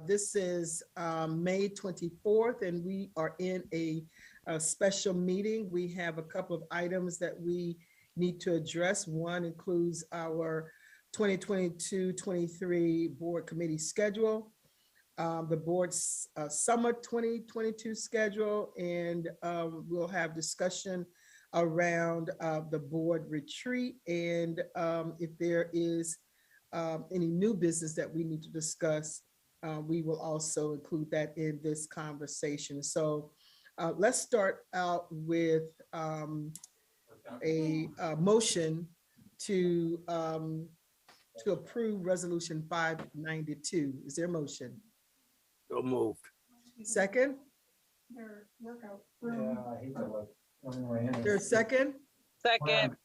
This is May 24th, and we are in a special meeting. We have a couple of items that we need to address. One includes our 2022-23 board committee schedule, the board's summer 2022 schedule, and we'll have discussion around the board retreat, and if there is any new business that we need to discuss, we will also include that in this conversation. So let's start out with a motion to approve resolution 592. Is there a motion? So moved. Second? Their workout Yeah, room. I hate that look. There's second? Second.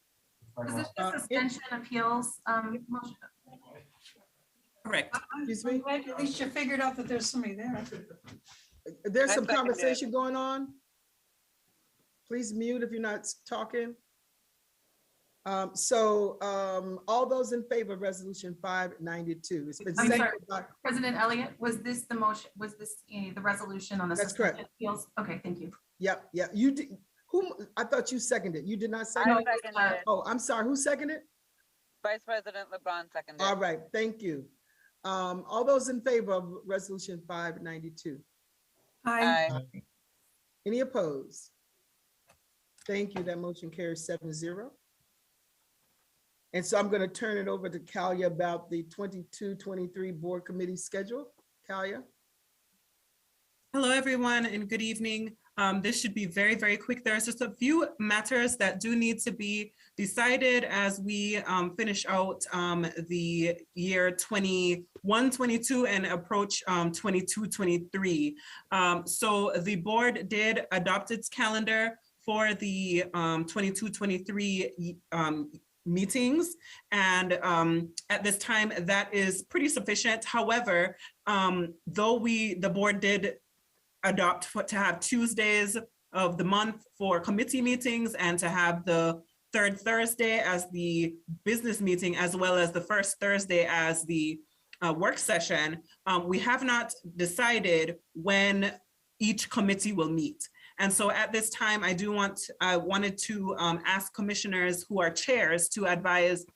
Is this the suspension appeals motion? Correct. Excuse me? At least you figured out that there's somebody there. There's I some second it. conversation going on. Please mute if you're not talking. All those in favor of resolution 592. It's been I'm sorry. seconded by, President Elliott, was this the motion, was this the resolution on the That's suspension correct. appeals? Okay, thank you. yep, you did, I thought you seconded. You did not I second? it? seconded. Oh, I'm sorry, who seconded? Vice President LeBron seconded. All right, thank you. All those in favor of resolution 592. Aye. Any opposed? Thank you, that motion carries 7-0. And so I'm going to turn it over to Kalia about the 22-23 board committee schedule. Kalia? Hello, everyone, and good evening. This should be very, very quick. There's just a few matters that do need to be decided as we finish out the year 21-22 and approach 22-23. So the board did adopt its calendar for the 22-23 meetings. And at this time, that is pretty sufficient. However, though the board did adopt to have Tuesdays of the month for committee meetings and to have the third Thursday as the business meeting, as well as the first Thursday as the work session, we have not decided when each committee will meet. And so at this time, I wanted to ask commissioners who are chairs to advise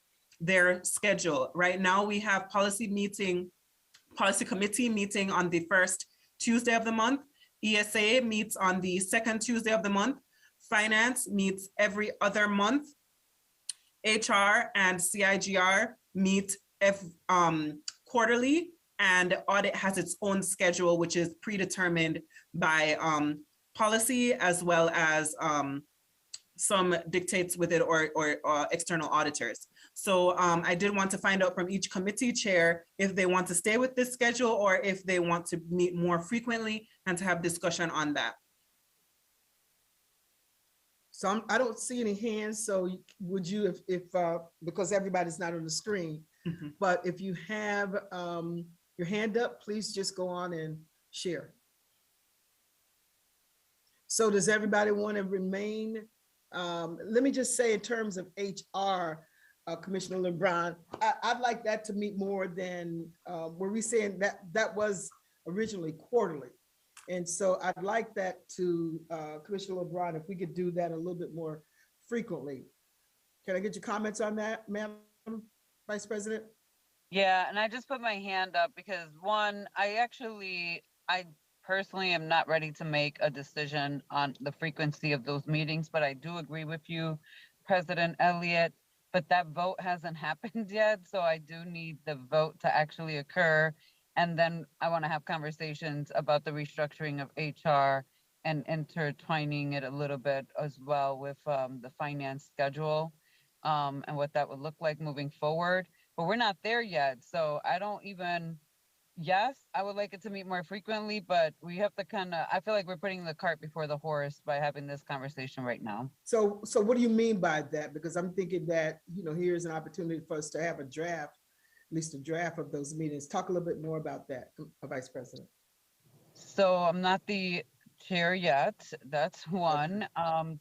their schedule. Right now, we have policy committee meeting on the first Tuesday of the month. ESA meets on the second Tuesday of the month. Finance meets every other month. HR and CIGR meet quarterly, and audit has its own schedule, which is predetermined by policy, as well as some dictates with it or external auditors. So I did want to find out from each committee chair if they want to stay with this schedule or if they want to meet more frequently and to have discussion on that. So I don't see any hands, so would you, if because everybody's not on the screen, but if you have your hand up, please just go on and share. So does everybody want to remain? Let me just say in terms of HR, Commissioner LeBron, I'd like that to meet more than, were we saying that was originally quarterly? And so I'd like that to, Commissioner LeBron, if we could do that a little bit more frequently. Can I get your comments on that, Madam Vice President? Yeah, and I just put my hand up because one, I personally am not ready to make a decision on the frequency of those meetings, but I do agree with you, President Elliott, but that vote hasn't happened yet. So I do need the vote to actually occur. And then I want to have conversations about the restructuring of HR and intertwining it a little bit as well with the finance schedule and what that would look like moving forward. But we're not there yet. So I don't even, yes, I would like it to meet more frequently, but we have to I feel like we're putting the cart before the horse by having this conversation right now. So what do you mean by that? Because I'm thinking that, here's an opportunity for us to have a draft, at least a draft of those meetings. Talk a little bit more about that, Vice President. So I'm not the chair yet. That's one.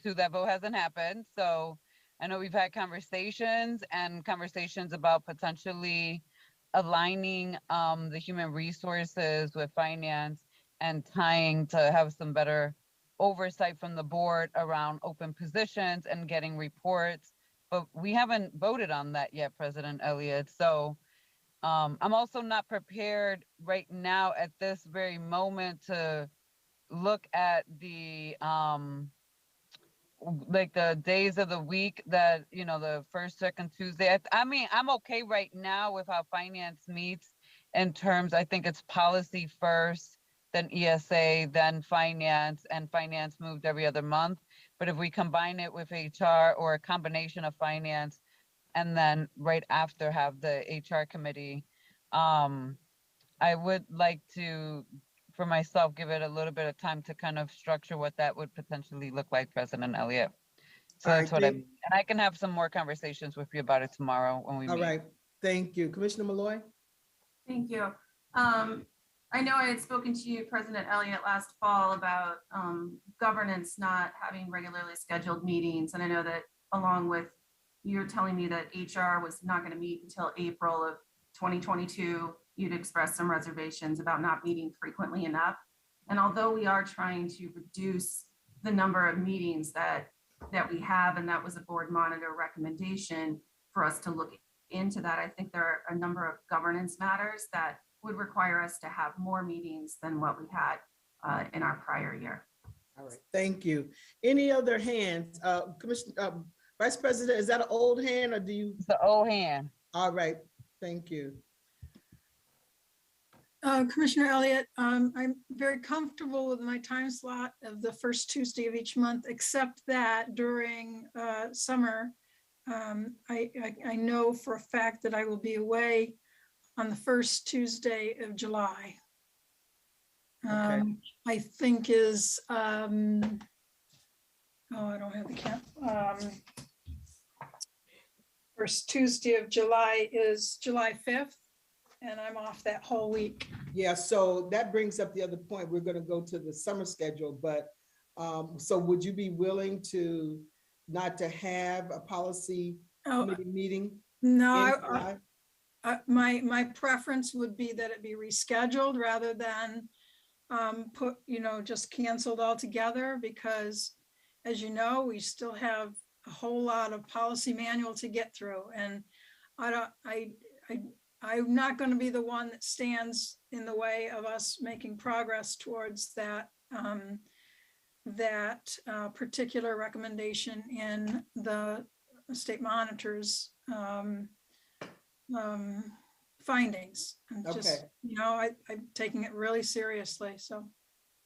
Two, that vote hasn't happened. So I know we've had conversations about potentially aligning the human resources with finance and tying to have some better oversight from the board around open positions and getting reports. But we haven't voted on that yet, President Elliott. So I'm also not prepared right now at this very moment to look at the like the days of the week that, you know, the first, second Tuesday. I mean, I'm okay right now with how finance meets in terms, I think it's policy first, then ESA, then finance, and finance moved every other month. But if we combine it with HR or a combination of finance, and then right after have the HR committee, I would like to, for myself, give it a little bit of time to kind of structure what that would potentially look like, President Elliott. So All that's right, what I mean. And I can have some more conversations with you about it tomorrow when we all meet. right, thank you. Commissioner Malloy? Thank you. I know I had spoken to you, President Elliott, last fall about governance not having regularly scheduled meetings. And I know that along with you're telling me that HR was not going to meet until April of 2022, you'd expressed some reservations about not meeting frequently enough. And although we are trying to reduce the number of meetings that we have, and that was a board monitor recommendation for us to look into that, I think there are a number of governance matters that would require us to have more meetings than what we had in our prior year. All right, thank you. Any other hands? Commissioner, Vice President, is that an old hand or do you? It's the old hand. All right, thank you. Commissioner Elliott, I'm very comfortable with my time slot of the first Tuesday of each month, except that during summer, I know for a fact that I will be away on the first Tuesday of July. Okay. I think is, oh, I don't have the count. First Tuesday of July is July 5th, and I'm off that whole week. Yeah, so that brings up the other point. We're gonna go to the summer schedule, but so would you be willing to not to have a policy committee meeting? No, in July? my preference would be that it be rescheduled rather than put, just canceled altogether, because as you know, we still have a whole lot of policy manual to get through, and I'm not going to be the one that stands in the way of us making progress towards that particular recommendation in the state monitor's findings. And just, Okay. I'm taking it really seriously. So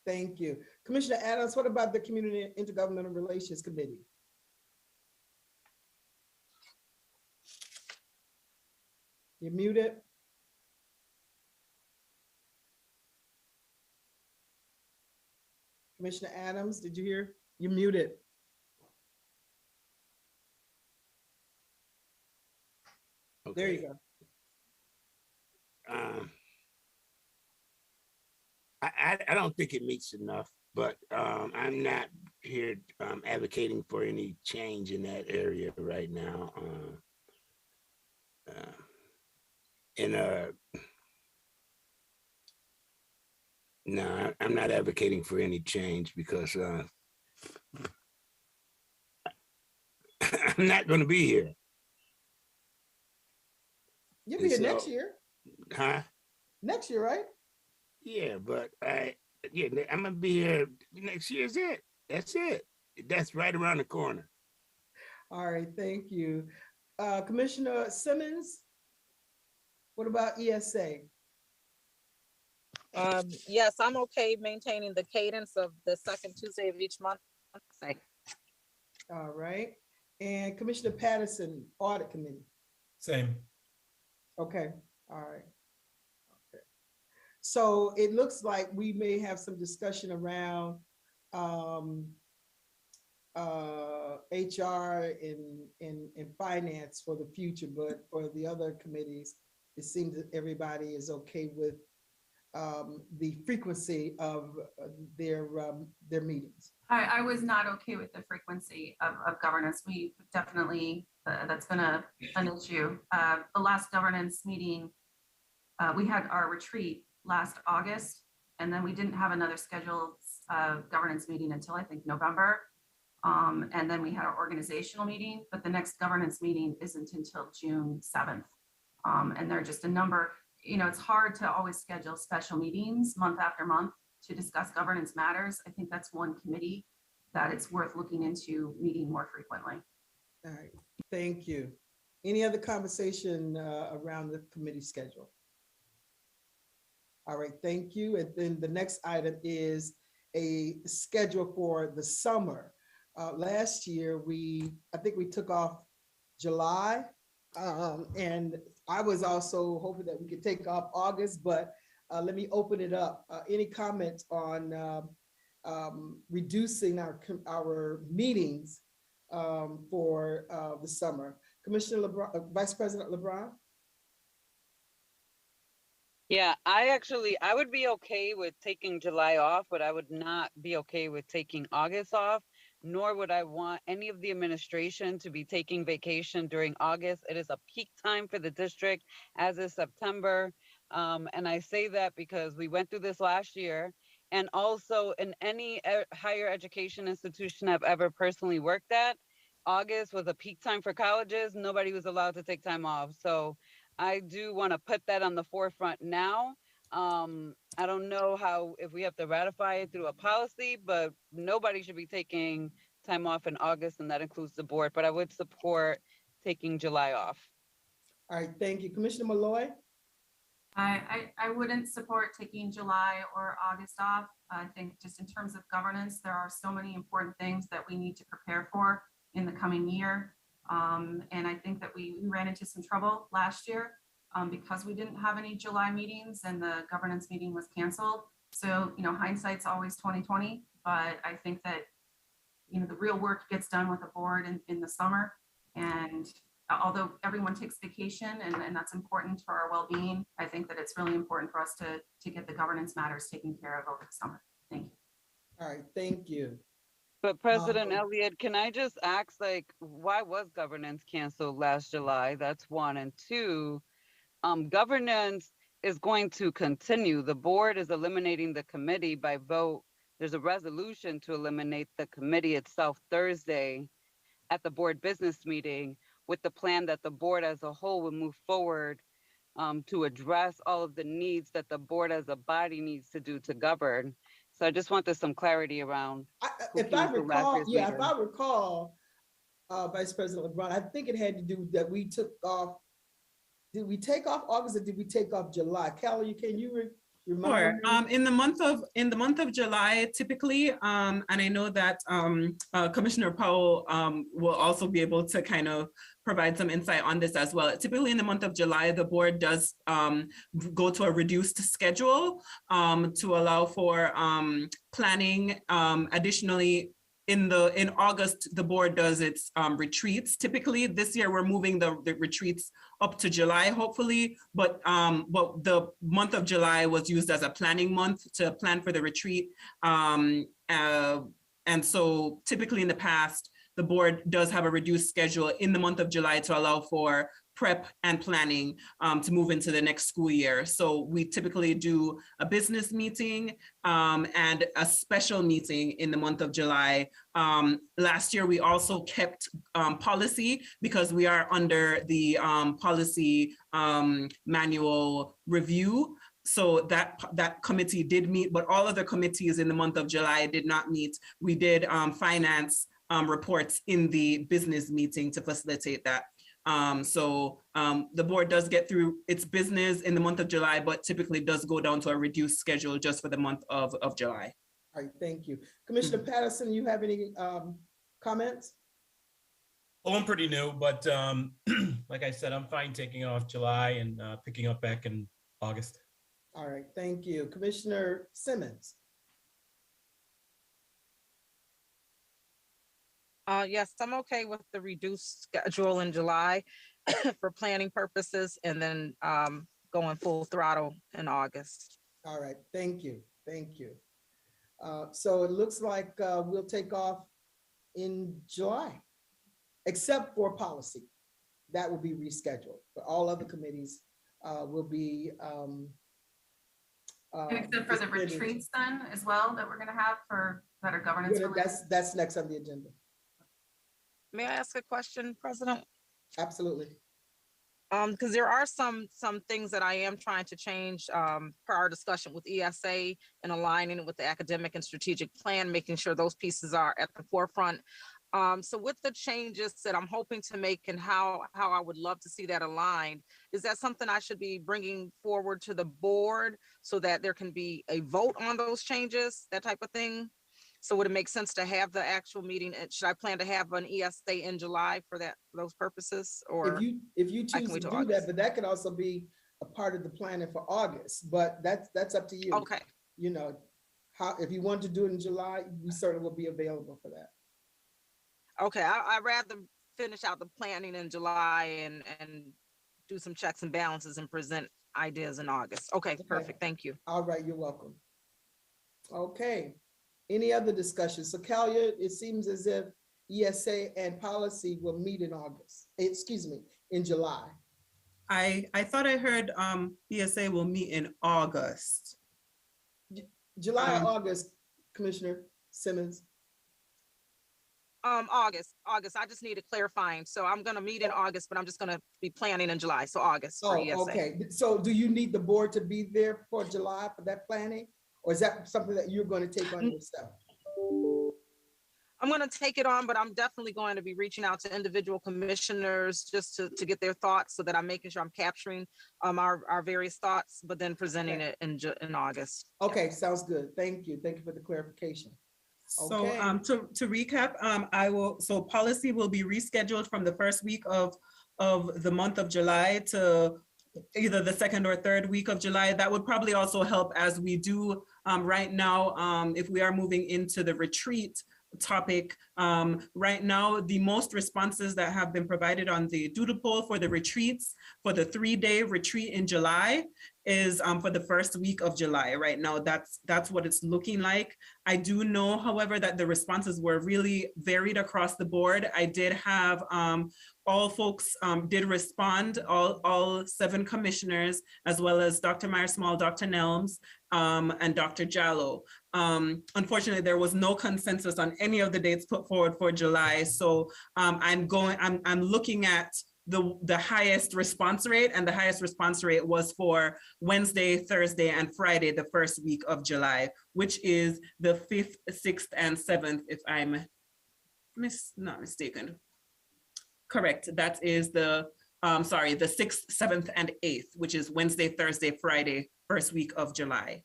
Thank you. Commissioner Adams, what about the Community Intergovernmental Relations Committee? You're muted. Commissioner Adams, did you hear? You're muted. There you go. I don't think it meets enough, but I'm not here advocating for any change in that area right now. No, I'm not advocating for any change because I'm not going to be here. You'll be here So- next year. Huh? Next year, right? Yeah, but I'm gonna be here next year. Is it? That's it. That's right around the corner. All right, thank you. Commissioner Simmons, what about ESA? Yes, I'm okay maintaining the cadence of the second Tuesday of each month. All right, and Commissioner Patterson, Audit Committee. Same. Okay, all right. Okay. So it looks like we may have some discussion around HR and finance for the future, but for the other committees, it seems that everybody is okay with the frequency of their meetings. I was not okay with the frequency of governance. We definitely, that's been an issue. The last governance meeting we had our retreat last August, and then we didn't have another scheduled governance meeting until I think November. And then we had our organizational meeting, but the next governance meeting isn't until June 7th. And there are just a number, it's hard to always schedule special meetings month after month to discuss governance matters. I think that's one committee that it's worth looking into meeting more frequently. All right, thank you. Any other conversation around the committee schedule? All right, thank you. And then the next item is a schedule for the summer. Last year, I think we took off July. And I was also hoping that we could take off August, but let me open it up. Any comments on reducing our meetings for the summer? Commissioner LeBron, Vice President LeBron? Yeah, I would be okay with taking July off, but I would not be okay with taking August off, nor would I want any of the administration to be taking vacation during August. It is a peak time for the district, as is September. And I say that because we went through this last year. And also in any higher education institution I've ever personally worked at, August was a peak time for colleges. Nobody was allowed to take time off. So I do want to put that on the forefront now. I don't know if we have to ratify it through a policy, but nobody should be taking time off in August, and that includes the board, but I would support taking July off. All right, thank you. Commissioner Malloy? I wouldn't support taking July or August off. I think just in terms of governance, there are so many important things that we need to prepare for in the coming year. And I think that we ran into some trouble last year because we didn't have any July meetings and the governance meeting was canceled. So, hindsight's always 20/20, but I think that, the real work gets done with the board in the summer. And although everyone takes vacation and that's important for our well-being, I think that it's really important for us to get the governance matters taken care of over the summer. Thank you. All right, thank you. But President Elliott, can I just ask, why was governance canceled last July? That's one. And two, governance is going to continue. The board is eliminating the committee by vote. There's a resolution to eliminate the committee itself Thursday at the board business meeting, with the plan that the board as a whole will move forward to address all of the needs that the board as a body needs to do to govern. So I just wanted some clarity around. If I recall, Vice President LeBron, I think it had to do that we took off. Did we take off August or did we take off July? Kelly, can you remind me? In the month of July, typically, and I know that Commissioner Powell will also be able to kind of provide some insight on this as well. Typically in the month of July, the board does go to a reduced schedule to allow for planning. Additionally, in August, the board does its retreats. Typically this year, we're moving the retreats up to July, hopefully, but the month of July was used as a planning month to plan for the retreat. And so typically in the past, the board does have a reduced schedule in the month of July to allow for prep and planning to move into the next school year. So we typically do a business meeting and a special meeting in the month of July. Last year, we also kept policy because we are under the policy manual review. So that committee did meet, but all other committees in the month of July did not meet. We did finance reports in the business meeting to facilitate that. So the board does get through its business in the month of July, but typically does go down to a reduced schedule just for the month of July. All right, thank you. Commissioner Patterson, you have any comments? Oh, I'm pretty new, but like I said, I'm fine taking off July and picking up back in August. All right, thank you. Commissioner Simmons. Yes, I'm okay with the reduced schedule in July for planning purposes, and then going full throttle in August. All right, thank you, thank you. So it looks like we'll take off in July, except for policy. That will be rescheduled, but all other committees will be. Except for the suspended. retreats then as well that we're gonna have for better governance. That's next on the agenda. May I ask a question, President? Absolutely. Because there are some things that I am trying to change per our discussion with ESA and aligning it with the academic and strategic plan, making sure those pieces are at the forefront. So with the changes that I'm hoping to make and how I would love to see that aligned, is that something I should be bringing forward to the board so that there can be a vote on those changes, that type of thing? So would it make sense to have the actual meeting? And should I plan to have an ESA in July for those purposes? Or If you I can choose to wait till do that, August. but that could also be a part of the planning for August, but that's up to you. Okay, You know, if you want to do it in July, we certainly will be available for that. okay. I'd rather finish out the planning in July and do some checks and balances and present ideas in August. Okay, perfect. Thank you. All right, you're welcome. Okay, any other discussion? So Kalia, it seems as if ESA and policy will meet in August, excuse me, in July. I thought I heard ESA will meet in August. July or August, Commissioner Simmons? August. I just needed clarifying. So I'm gonna meet in August, but I'm just gonna be planning in July. So August for ESA. Okay. So do you need the board to be there for July for that planning? Or is that something that you're going to take on yourself? I'm gonna take it on, but I'm definitely going to be reaching out to individual commissioners just to get their thoughts so that I'm making sure I'm capturing our various thoughts, but then presenting it in August. Okay, sounds good. Thank you. Thank you for the clarification. So Okay. to recap, so policy will be rescheduled from the first week of the month of July to either the second or third week of July. That would probably also help as we do right now, if we are moving into the retreat topic. Right now, the most responses that have been provided on the doodle poll for the retreats, for the 3-day retreat in July is for the first week of July. Right now, that's what it's looking like. I do know, however, that the responses were really varied across the board. I did have all folks did respond, all 7 commissioners, as well as Dr. Meyer-Small, Dr. Nelms, and Dr. Jallo. Unfortunately, there was no consensus on any of the dates put forward for July. So I'm looking at the highest response rate, and the highest response rate was for Wednesday, Thursday, and Friday, the first week of July, which is the 5th, 6th, and 7th, if I'm not mistaken. Correct, that is the 6th, 7th, and 8th, which is Wednesday, Thursday, Friday, first week of July.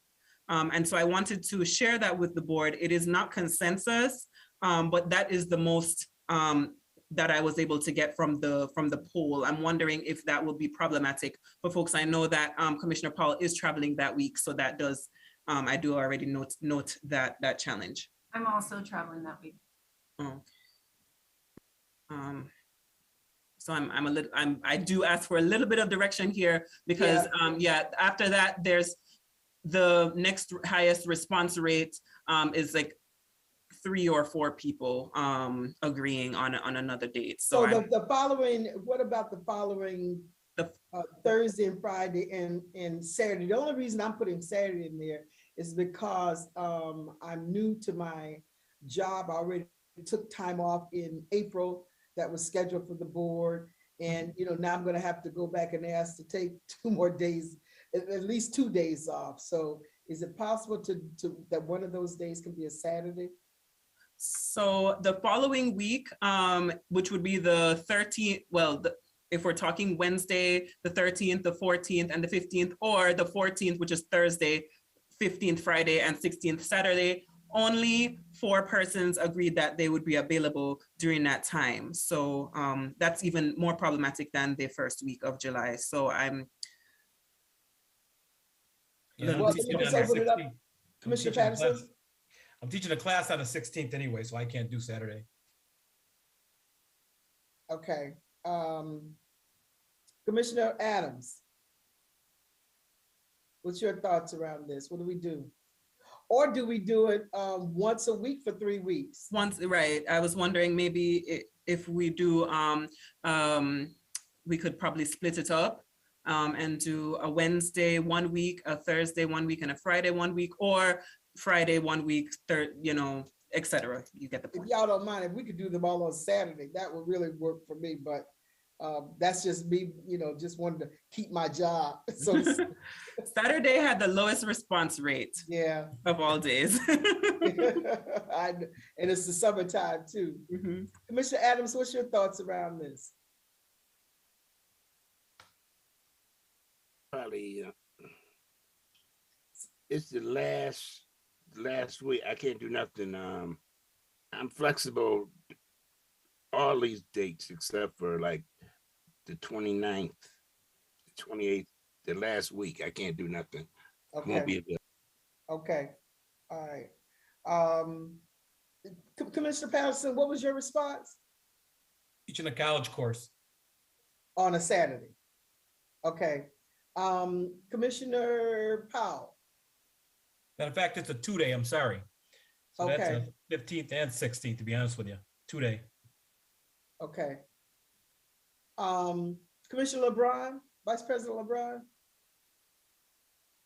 And so I wanted to share that with the board. It is not consensus, but that is the most that I was able to get from the poll. I'm wondering if that will be problematic for folks. I know that Commissioner Paul is traveling that week, so that does, I do already note that challenge. I'm also traveling that week. Oh. So I do ask for a little bit of direction here because after that, there's the next highest response rate is like 3 or 4 people agreeing on another date. So the following, what about the following Thursday and Friday and Saturday? The only reason I'm putting Saturday in there is because I'm new to my job. I already took time off in April that was scheduled for the board. And now I'm gonna have to go back and ask to take 2 more days, at least 2 days off. So is it possible to that one of those days can be a Saturday? So the following week, which would be the 13th, if we're talking Wednesday, the 13th, the 14th, and the 15th, or the 14th, which is Thursday, 15th, Friday, and 16th, Saturday, only 4 persons agreed that they would be available during that time. So that's even more problematic than the first week of July. So Commissioner Patterson? I'm teaching a class on the 16th anyway, so I can't do Saturday. Okay. Commissioner Adams, what's your thoughts around this? What do we do? Or do we do it once a week for 3 weeks? Right. I was wondering maybe if we do, we could probably split it up and do a Wednesday 1 week, a Thursday 1 week, and a Friday 1 week, or Friday 1 week, third, etc. You get the If point. y'all don't mind, if we could do them all on Saturday, that would really work for me, but that's just me, just wanted to keep my job. So, Saturday had the lowest response rate yeah. of all days. And it's the summertime too. Mhm. Commissioner Adams, what's your thoughts around this? Probably, it's the last week. I can't do nothing. I'm flexible all these dates except for like the 29th, the 28th, the last week. I can't do nothing. Okay. Won't be available. Okay, all right. Commissioner Patterson, what was your response? Teaching a college course. On a Saturday? Okay. Commissioner Powell? Matter of fact, it's a 2-day, I'm sorry. So that's Okay. a 15th and 16th, to be honest with you, 2-day. Okay. Commissioner LeBron, Vice President LeBron?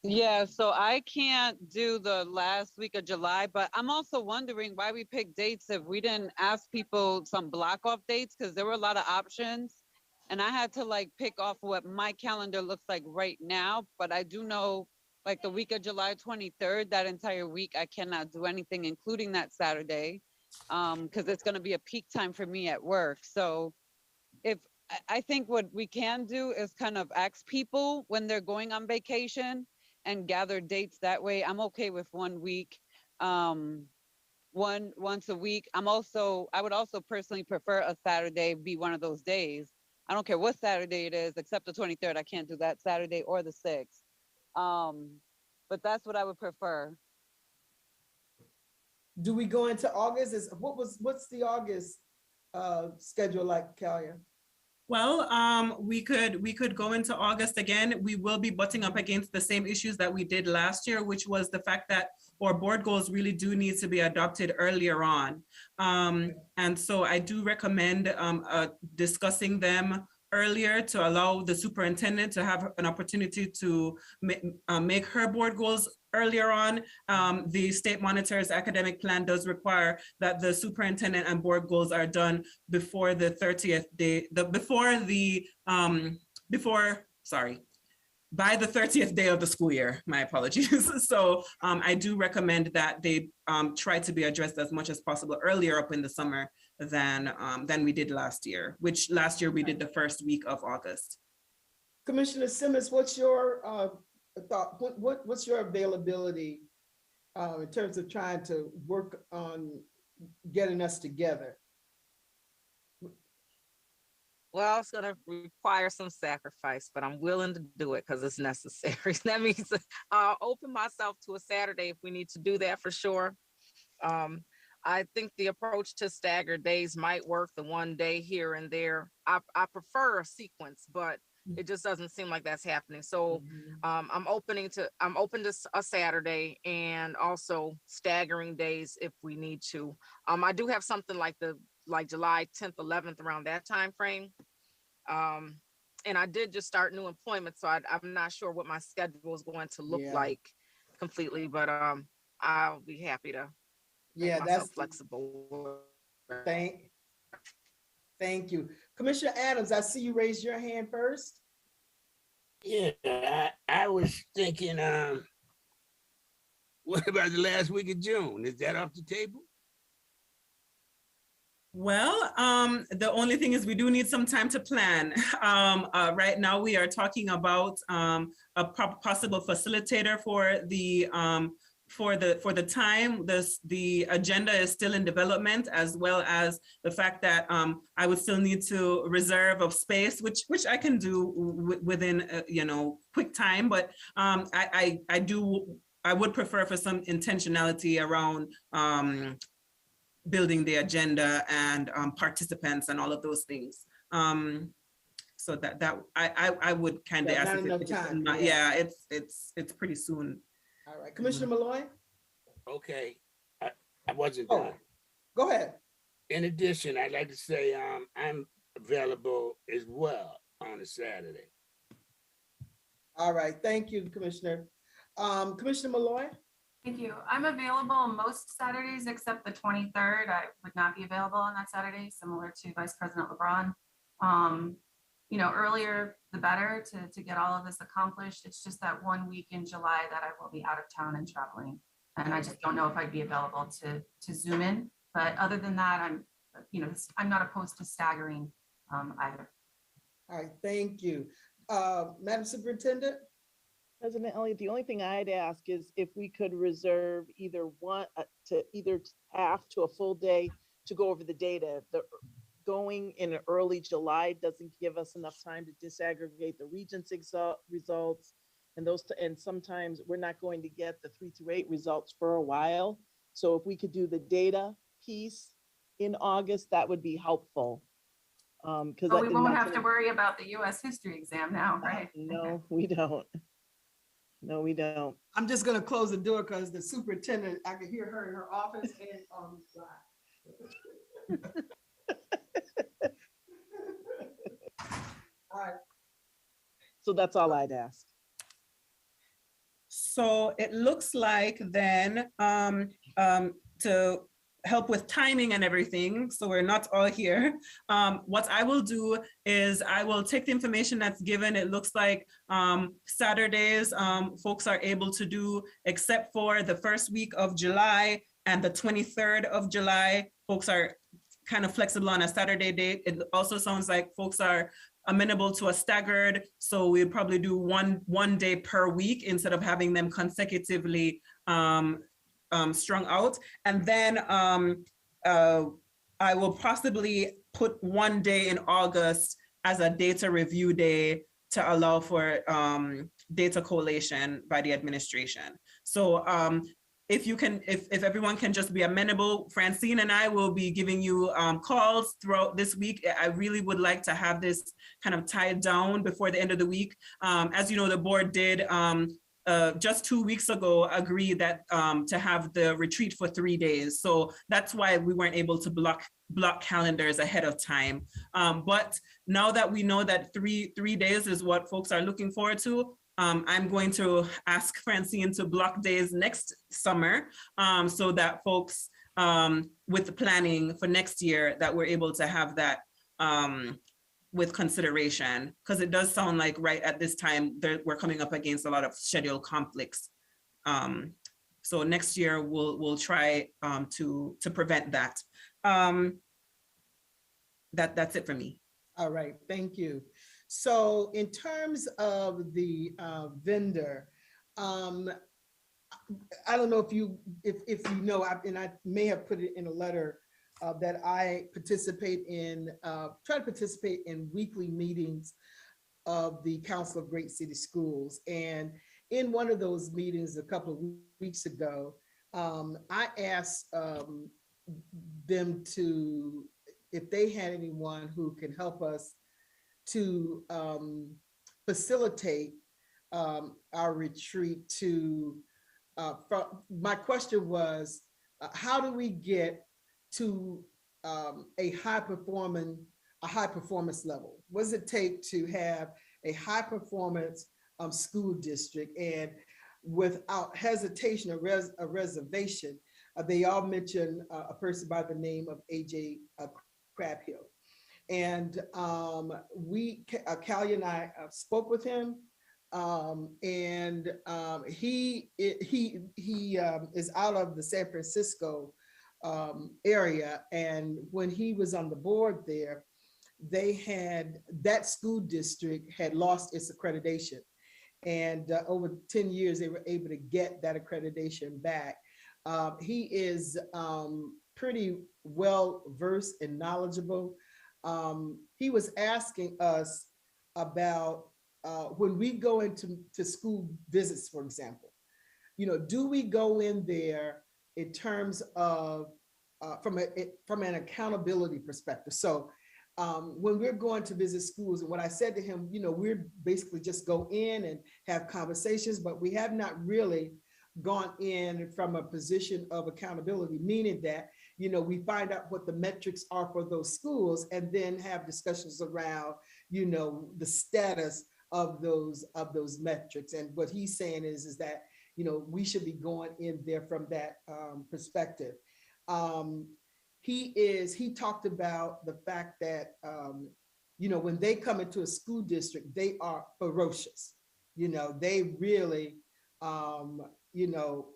Yeah, so I can't do the last week of July, but I'm also wondering why we picked dates if we didn't ask people some block off dates, because there were a lot of options. And I had to like pick off what my calendar looks like right now, but I do know like the week of July 23rd, that entire week, I cannot do anything, including that Saturday, because it's gonna be a peak time for me at work. So if I think what we can do is kind of ask people when they're going on vacation and gather dates that way. I'm okay with 1 week, once a week. I would also personally prefer a Saturday be one of those days. I don't care what Saturday it is, except the 23rd. I can't do that Saturday or the 6th. But that's what I would prefer. Do we go into August? What's the August schedule like, Kalia? Well, we could go into August again. We will be butting up against the same issues that we did last year, which was the fact that our board goals really do need to be adopted earlier on. And so I do recommend discussing them earlier to allow the superintendent to have an opportunity to make her board goals earlier on. The state monitor's academic plan does require that the superintendent and board goals are done before the 30th day, by the 30th day of the school year. My apologies. So I do recommend that they try to be addressed as much as possible earlier up in the summer than we did last year, which last year we did the first week of August. Commissioner Simmons, what's your thought? What's your availability in terms of trying to work on getting us together? Well, it's gonna require some sacrifice, but I'm willing to do it because it's necessary. That means I'll open myself to a Saturday if we need to do that for sure. I think the approach to staggered days might work, the 1 day here and there. I prefer a sequence, but it just doesn't seem like that's happening. So I'm open to a Saturday and also staggering days if we need to. I do have something like July 10th, 11th, around that time frame. And I did just start new employment, so I'm not sure what my schedule is going to look like completely, but I'll be happy to make myself flexible. Thank you. Commissioner Adams, I see you raised your hand first. Yeah, I was thinking, what about the last week of June? Is that off the table? Well, the only thing is we do need some time to plan. Right now we are talking about a possible facilitator for the time. The agenda is still in development, as well as the fact that I would still need to reserve of space, which I can do within quick time. But I would prefer for some intentionality around building the agenda and participants and all of those things. So that I would kind of ask. Not enough time. Yeah, it's pretty soon. All right, Commissioner Malloy. Okay, I wasn't Oh, done. go ahead. In addition, I'd like to say I'm available as well on a Saturday. All right, thank you, Commissioner. Commissioner Malloy? Thank you. I'm available most Saturdays except the 23rd. I would not be available on that Saturday, similar to Vice President LeBron. You know, earlier the better to get all of this accomplished. It's just that 1 week in July that I will be out of town and traveling. And I just don't know if I'd be available to Zoom in. But other than that, I'm not opposed to staggering either. All right, thank you. Madam Superintendent? President Elliott, the only thing I'd ask is if we could reserve either one to either half to a full day to go over the data. The going in early July doesn't give us enough time to disaggregate the Regents results and those, and sometimes we're not going to get the 3 through 8 results for a while. So if we could do the data piece in August, that would be helpful. Because we won't have to worry about the US history exam now, right? No, we don't. No, we don't. I'm just gonna close the door because the superintendent, I can hear her in her office and on the side. All right. So that's all I'd ask. So it looks like then to help with timing and everything, so we're not all here, what I will do is I will take the information that's given. It looks like Saturdays folks are able to do, except for the first week of July and the 23rd of July, folks are kind of flexible on a Saturday date. It also sounds like folks are amenable to a staggered, so we'll probably do one day per week instead of having them consecutively strung out. And then I will possibly put 1 day in August as a data review day to allow for data collation by the administration. So if everyone can just be amenable, Francine and I will be giving you calls throughout this week. I really would like to have this kind of tied down before the end of the week. As you know, the board did just 2 weeks ago agree that to have the retreat for 3 days. So that's why we weren't able to block calendars ahead of time. But now that we know that three days is what folks are looking forward to, I'm going to ask Francine to block days next summer so that folks with the planning for next year that we're able to have that with consideration, because it does sound like right at this time we're coming up against a lot of schedule conflicts. So next year we'll try to prevent that. That's it for me. All right, thank you. So in terms of the vendor, I don't know if you know, and I may have put it in a letter that I participate in, try to participate in weekly meetings of the Council of Great City Schools. And in one of those meetings a couple of weeks ago, I asked them to, if they had anyone who can help us to facilitate our retreat to, my question was, how do we get to a high performance level? What does it take to have a high performance school district? And without hesitation or a reservation, they all mentioned a person by the name of AJ Crabhill. And Callie and I spoke with him, and he is out of the San Francisco area. And when he was on the board there, that school district had lost its accreditation. And over 10 years, they were able to get that accreditation back. He is pretty well versed and knowledgeable. He was asking us about when we go into school visits, for example, do we go in there in terms of from an accountability perspective? So when we're going to visit schools, and what I said to him, we're basically just go in and have conversations, but we have not really gone in from a position of accountability, meaning that, we find out what the metrics are for those schools and then have discussions around, the status of those metrics. And what he's saying is that, you know, we should be going in there from that perspective. He talked about the fact that, you know, when they come into a school district, they are ferocious. You know, they really, you know,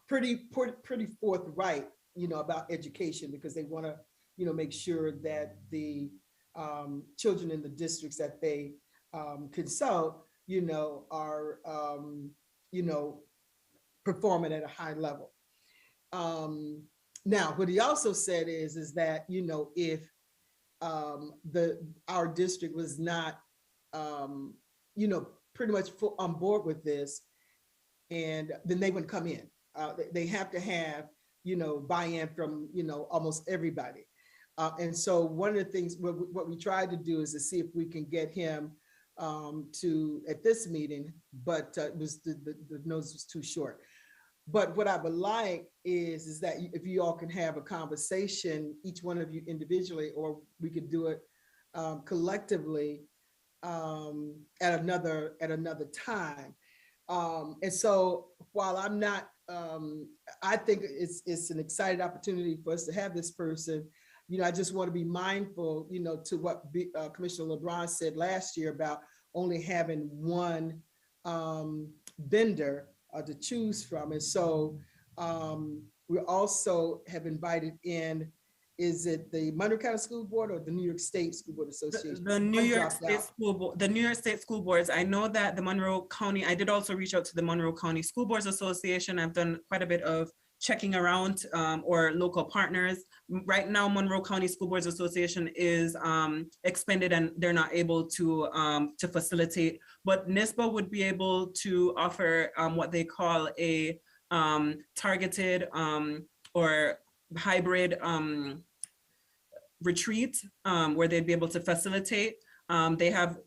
pretty forthright, you know, about education, because they want to, you know, make sure that the children in the districts that they consult, you know, are, you know, performing at a high level. Now, what he also said is that, you know, if our district was not, you know, pretty much on board with this, and then they would come in. They have to have, you know, buy-in from, you know, almost everybody. And so one of the things, what we tried to do is to see if we can get him to, at this meeting, but it was the nose was too short. But what I would like is that if you all can have a conversation, each one of you individually, or we could do it collectively at another time. And so while I'm not, I think it's an exciting opportunity for us to have this person. You know, I just want to be mindful, you know, to what Commissioner LeBron said last year about only having one vendor to choose from. And so we also have invited in, is it the Monroe County School Board or the New York State School Board Association? The New York State School Board, the New York State School Boards. I know that the Monroe County, I did also reach out to the Monroe County School Boards Association. I've done quite a bit of checking around or local partners. Right now, Monroe County School Boards Association is expended and they're not able to facilitate, but NISBA would be able to offer what they call a targeted or hybrid retreat where they'd be able to facilitate. They have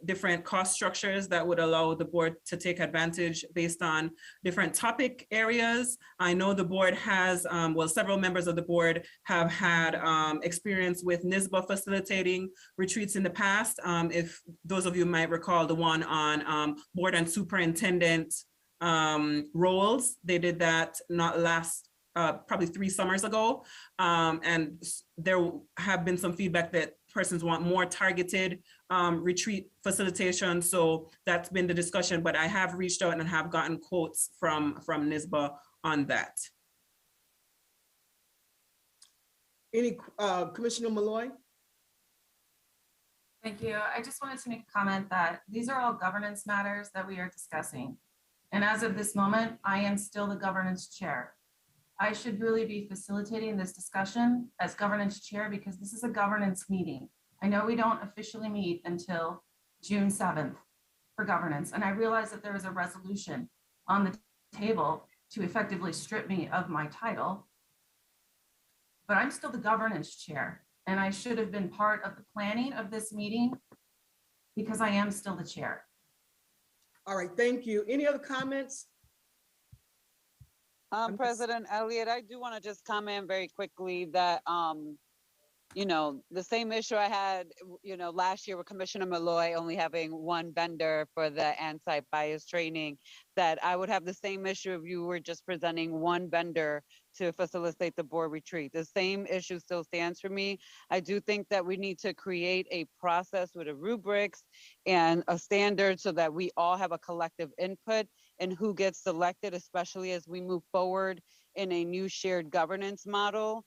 different cost structures that would allow the board to take advantage based on different topic areas. I know the board has, well, several members of the board have had experience with NISBA facilitating retreats in the past. If those of you might recall the one on board and superintendent roles, they did that not last, probably 3 summers ago. And there have been some feedback that persons want more targeted retreat facilitation. So that's been the discussion, but I have reached out and have gotten quotes from NISBA on that. Any, Commissioner Malloy? Thank you. I just wanted to make a comment that these are all governance matters that we are discussing. And as of this moment, I am still the governance chair. I should really be facilitating this discussion as governance chair because this is a governance meeting. I know we don't officially meet until June 7th for governance. And I realize that there is a resolution on the table to effectively strip me of my title, but I'm still the governance chair. And I should have been part of the planning of this meeting because I am still the chair. All right, thank you. Any other comments? President Elliott, I do want to just comment very quickly that, you know, the same issue I had, you know, last year with Commissioner Malloy only having one vendor for the anti-bias training, that I would have the same issue if you were just presenting one vendor to facilitate the board retreat. The same issue still stands for me. I do think that we need to create a process with a rubrics and a standard so that we all have a collective input in who gets selected, especially as we move forward in a new shared governance model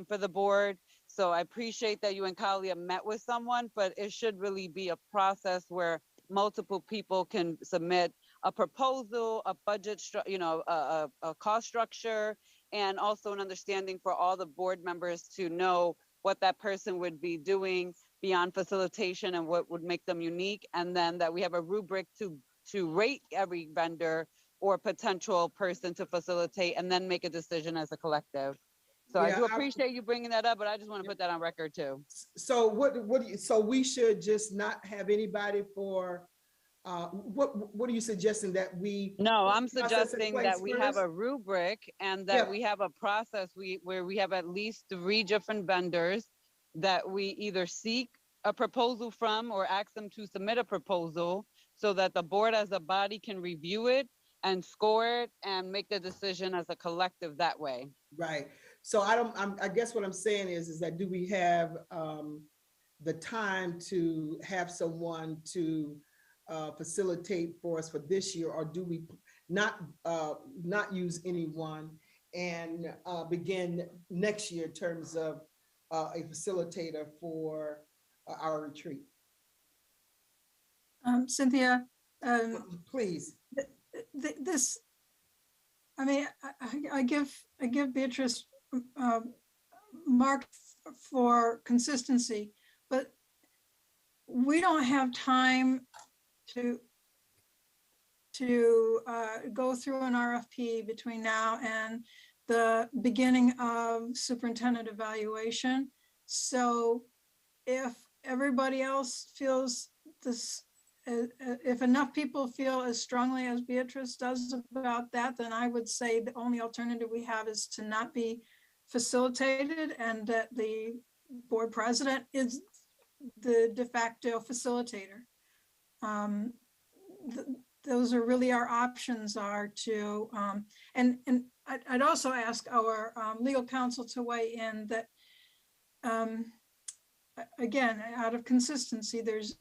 for the board. So I appreciate that you and Kalia met with someone, but it should really be a process where multiple people can submit a proposal, a budget, you know, a cost structure, and also an understanding for all the board members to know what that person would be doing beyond facilitation and what would make them unique. And then that we have a rubric to rate every vendor or potential person to facilitate and then make a decision as a collective. So yeah, I do appreciate you bringing that up, but I just want to put that on record too. So so we should just not have anybody for, what are you suggesting that we? No, I'm suggesting that we have a rubric and that we have a process where we have at least 3 different vendors that we either seek a proposal from or ask them to submit a proposal so that the board as a body can review it and score it and make the decision as a collective that way. Right. So I guess what I'm saying is that do we have the time to have someone to facilitate for us for this year, or do we not use anyone and begin next year in terms of a facilitator for our retreat? Cynthia, Please. this, I mean, I give Beatrice mark for consistency, but we don't have time to go through an RFP between now and the beginning of superintendent evaluation. So if everybody else feels this, if enough people feel as strongly as Beatrice does about that, then I would say the only alternative we have is to not be facilitated, and that the board president is the de facto facilitator. Those are really our options, are to, and I'd also ask our legal counsel to weigh in that, again, out of consistency, there's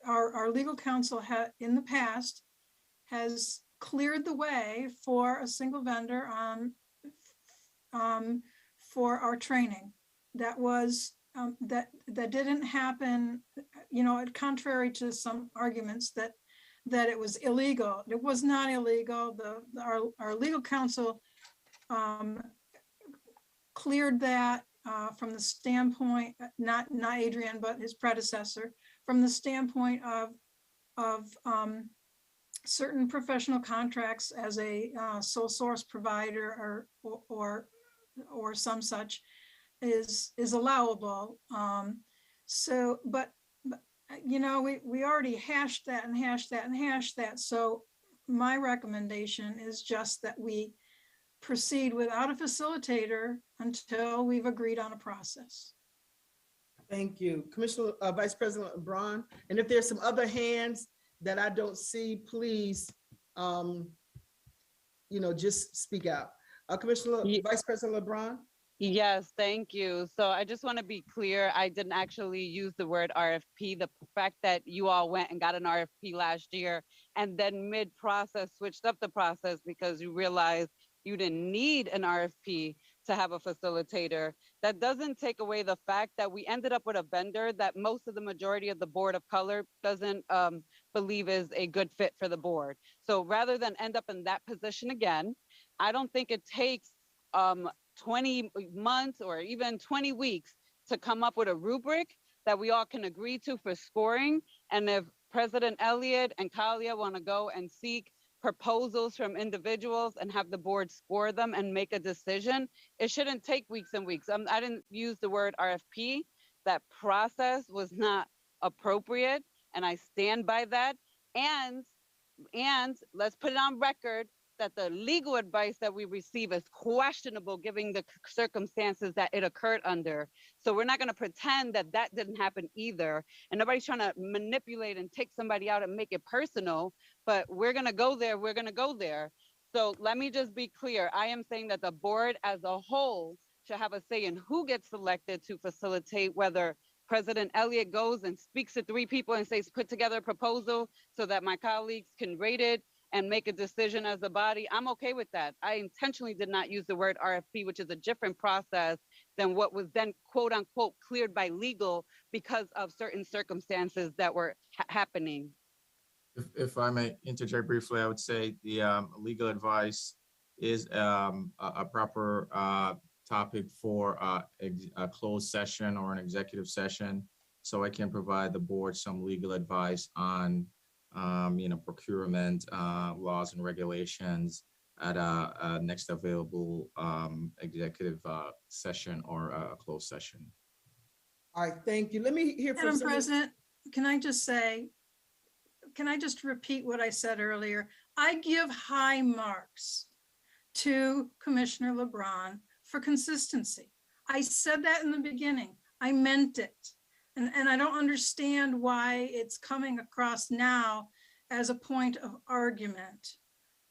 our legal counsel in the past has cleared the way for a single vendor for our training. That was that didn't happen, you know, contrary to some arguments that it was illegal. It was not illegal. Our legal counsel cleared that from the standpoint, not Adrian, but his predecessor, from the standpoint of certain professional contracts as a sole source provider or some such is allowable. So, but you know, we already hashed that and hashed that and hashed that. So my recommendation is just that we proceed without a facilitator until we've agreed on a process. Thank you, Commissioner Vice President LeBron. And if there's some other hands that I don't see, please, you know, just speak out. Commissioner Vice President LeBron. Yes, thank you. So I just want to be clear, I didn't actually use the word RFP. The fact that you all went and got an RFP last year and then mid-process switched up the process because you realized you didn't need an RFP to have a facilitator, that doesn't take away the fact that we ended up with a vendor that most of the majority of the board of color doesn't believe is a good fit for the board. So rather than end up in that position again, I don't think it takes 20 months or even 20 weeks to come up with a rubric that we all can agree to for scoring. And if President Elliott and Kalia want to go and seek proposals from individuals and have the board score them and make a decision, it shouldn't take weeks and weeks. I didn't use the word RFP. That process was not appropriate, and I stand by that. And let's put it on record that the legal advice that we receive is questionable given the circumstances that it occurred under. So we're not going to pretend that that didn't happen either. And nobody's trying to manipulate and take somebody out and make it personal, but we're going to go there. We're going to go there. So let me just be clear. I am saying that the board as a whole should have a say in who gets selected to facilitate, whether President Elliott goes and speaks to 3 people and says, put together a proposal so that my colleagues can rate it and make a decision as a body. I'm okay with that. I intentionally did not use the word RFP, which is a different process than what was then quote unquote cleared by legal because of certain circumstances that were happening. If I may interject briefly, I would say the legal advice is a proper topic for a closed session or an executive session. So I can provide the board some legal advice on you know, procurement laws and regulations at a next available executive session or a closed session. All right, thank you. Let me hear from Madam President, can I just repeat what I said earlier? I give high marks to Commissioner LeBron for consistency. I said that in the beginning. I meant it. And I don't understand why it's coming across now as a point of argument.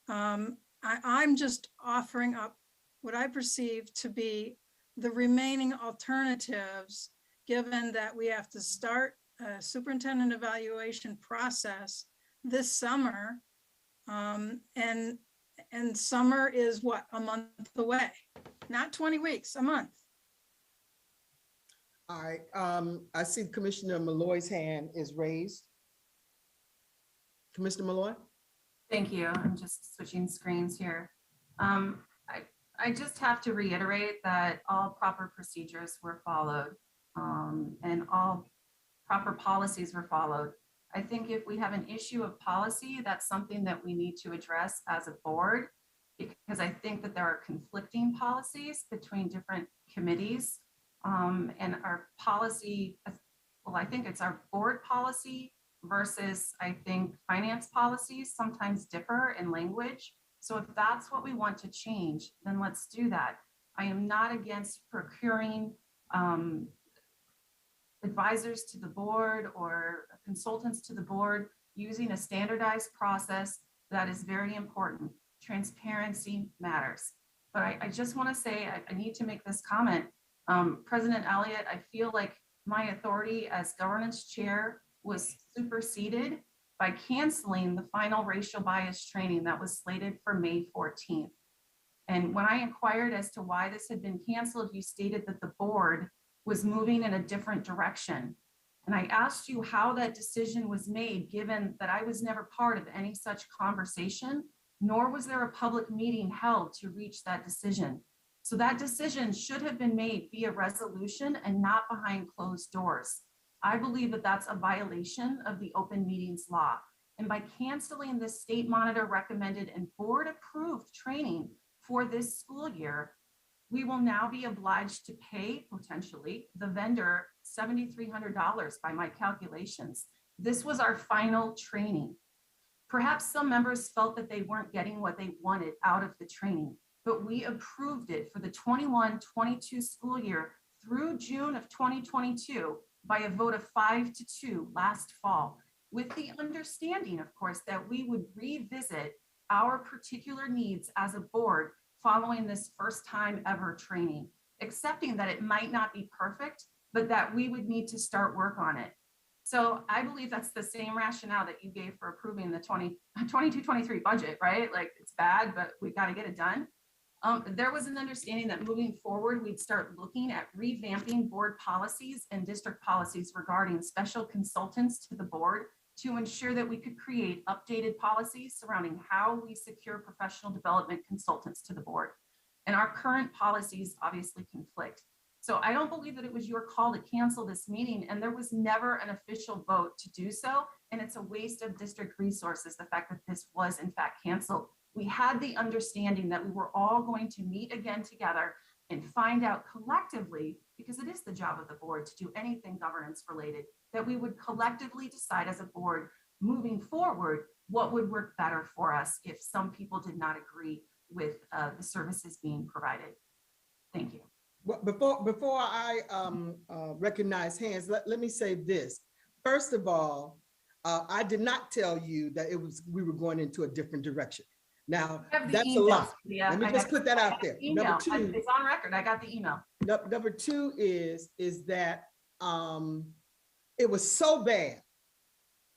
I'm just offering up what I perceive to be the remaining alternatives, given that we have to start a superintendent evaluation process this summer. And summer is what, a month away, not 20 weeks, a month. All right, I see Commissioner Malloy's hand is raised. Commissioner Malloy? Thank you. I'm just switching screens here. I just have to reiterate that all proper procedures were followed, and all proper policies were followed. I think if we have an issue of policy, that's something that we need to address as a board, because I think that there are conflicting policies between different committees, and our policy, well, I think it's our board policy versus, I think, finance policies sometimes differ in language. So if that's what we want to change, then let's do that. I am not against procuring advisors to the board or consultants to the board using a standardized process. That is very important. Transparency matters. But I just want to say, I need to make this comment. President Elliott, I feel like my authority as governance chair was superseded by canceling the final racial bias training that was slated for May 14th. And when I inquired as to why this had been canceled, you stated that the board was moving in a different direction. And I asked you how that decision was made, given that I was never part of any such conversation, nor was there a public meeting held to reach that decision. So that decision should have been made via resolution and not behind closed doors. I believe that that's a violation of the open meetings law. And by canceling this state monitor recommended and board approved training for this school year, we will now be obliged to pay potentially the vendor $7,300 by my calculations. This was our final training. Perhaps some members felt that they weren't getting what they wanted out of the training, but we approved it for the 21-22 school year through June of 2022 by a vote of 5-2 last fall, with the understanding, of course, that we would revisit our particular needs as a board following this first time ever training, accepting that it might not be perfect, but that we would need to start work on it. So I believe that's the same rationale that you gave for approving the 22-23 budget, right? Like, it's bad, but we got to get it done. There was an understanding that moving forward, we'd start looking at revamping board policies and district policies regarding special consultants to the board to ensure that we could create updated policies surrounding how we secure professional development consultants to the board. And our current policies obviously conflict. So I don't believe that it was your call to cancel this meeting, and there was never an official vote to do so. And it's a waste of district resources, the fact that this was in fact canceled. We had the understanding that we were all going to meet again together and find out collectively, because it is the job of the board to do anything governance related, that we would collectively decide as a board moving forward what would work better for us if some people did not agree with the services being provided. Thank you. Well, before I recognize hands, let me say this. First of all, I did not tell you that we were going into a different direction. Now, that's a lie. Yeah, let me just put that out there. Number two, it's on record. I got the email. Number two is that it was so bad.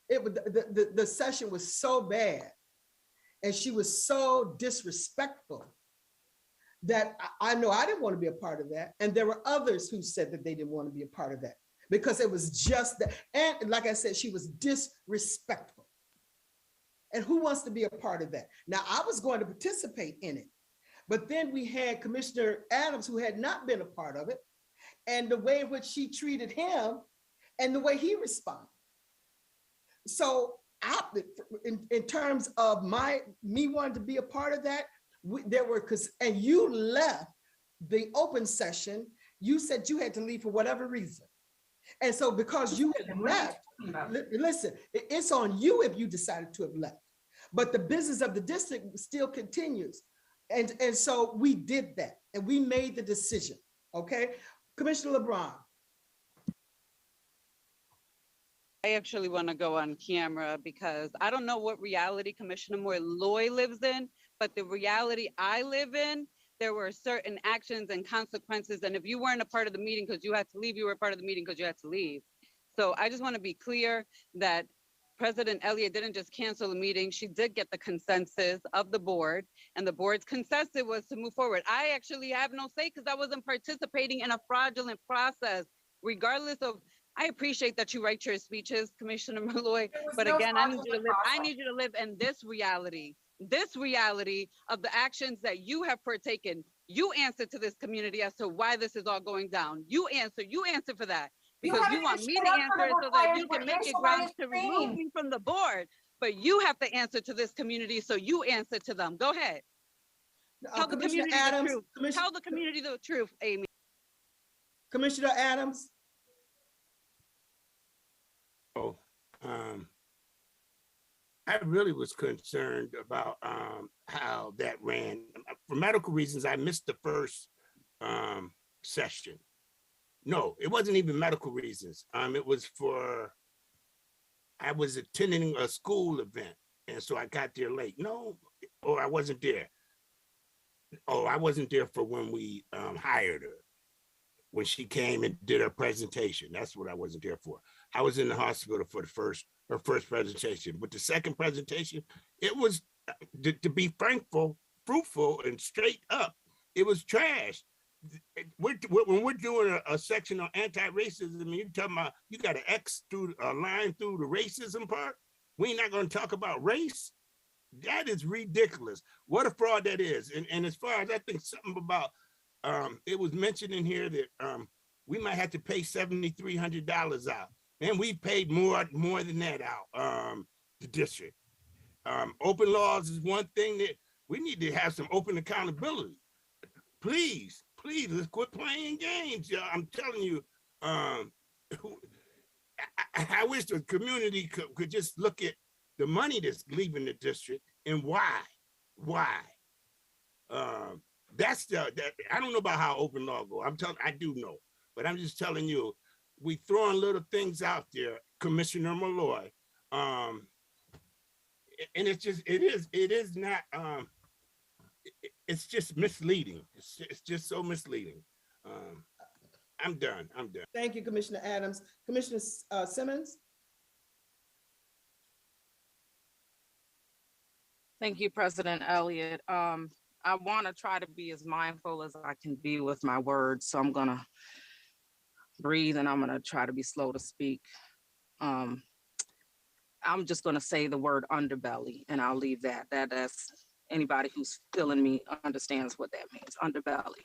It was the session was so bad, and she was so disrespectful that I know I didn't want to be a part of that. And there were others who said that they didn't want to be a part of that because it was just that. And like I said, she was disrespectful. And who wants to be a part of that? Now, I was going to participate in it, but then we had Commissioner Adams, who had not been a part of it, and the way in which she treated him and the way he responded. So in terms of me wanting to be a part of that, and you left the open session, you said you had to leave for whatever reason. And so because you had left, listen, it's on you if you decided to have left, but the business of the district still continues. And so we did that and we made the decision, okay? Commissioner LeBron. I actually want to go on camera because I don't know what reality Commissioner Malloy lives in, but the reality I live in, there were certain actions and consequences. And if you weren't a part of the meeting because you had to leave, you were a part of the meeting because you had to leave. So I just want to be clear that President Elliott didn't just cancel the meeting. She did get the consensus of the board, and the board's consensus was to move forward. I actually have no say because I wasn't participating in a fraudulent process, regardless of. I appreciate that you write your speeches, Commissioner Malloy, There was but no again, I need you to fraudulent live. I process. need you to live in this reality of the actions that you have partaken. You answer to this community as to why this is all going down. You answer for that. You Because haven't you want even me showed to up for the answer it so that you required can make it racial grounds bias to remove training. me from the board. But you have to answer to this community, so you answer to them. Go ahead. Tell the Commissioner community the Adams, truth. Tell the community the truth, Amy. Commissioner Adams. Oh, I really was concerned about how that ran. For medical reasons, I missed the first session. No, it wasn't even medical reasons. It was for, I was attending a school event, and so I got there late. No, or I wasn't there. Oh, I wasn't there for when we hired her, when she came and did her presentation. That's what I wasn't there for. I was in the hospital for her first presentation. But the second presentation, it was, to be fruitful and straight up, it was trash. When we're doing a section on anti-racism, you talking about you got an X through a line through the racism part. We're not going to talk about race. That is ridiculous. What a fraud that is. And as far as I think something about, it was mentioned in here that we might have to pay $7,300 out. And we paid more than that out, the district. Open laws is one thing that we need to have some open accountability. Please, let's quit playing games. I'm telling you, I wish the community could just look at the money that's leaving the district and why. That's that I don't know about how open law go. I do know, but I'm just telling you, we throwing little things out there, Commissioner Malloy. And it's just, it is not, it's just misleading. It's just so misleading. I'm done. Thank you, Commissioner Adams. Commissioner Simmons? Thank you, President Elliott. I want to try to be as mindful as I can be with my words, so I'm gonna breathe and I'm gonna try to be slow to speak. I'm just gonna say the word underbelly, and I'll leave that. That's anybody who's feeling me understands what that means, underbelly.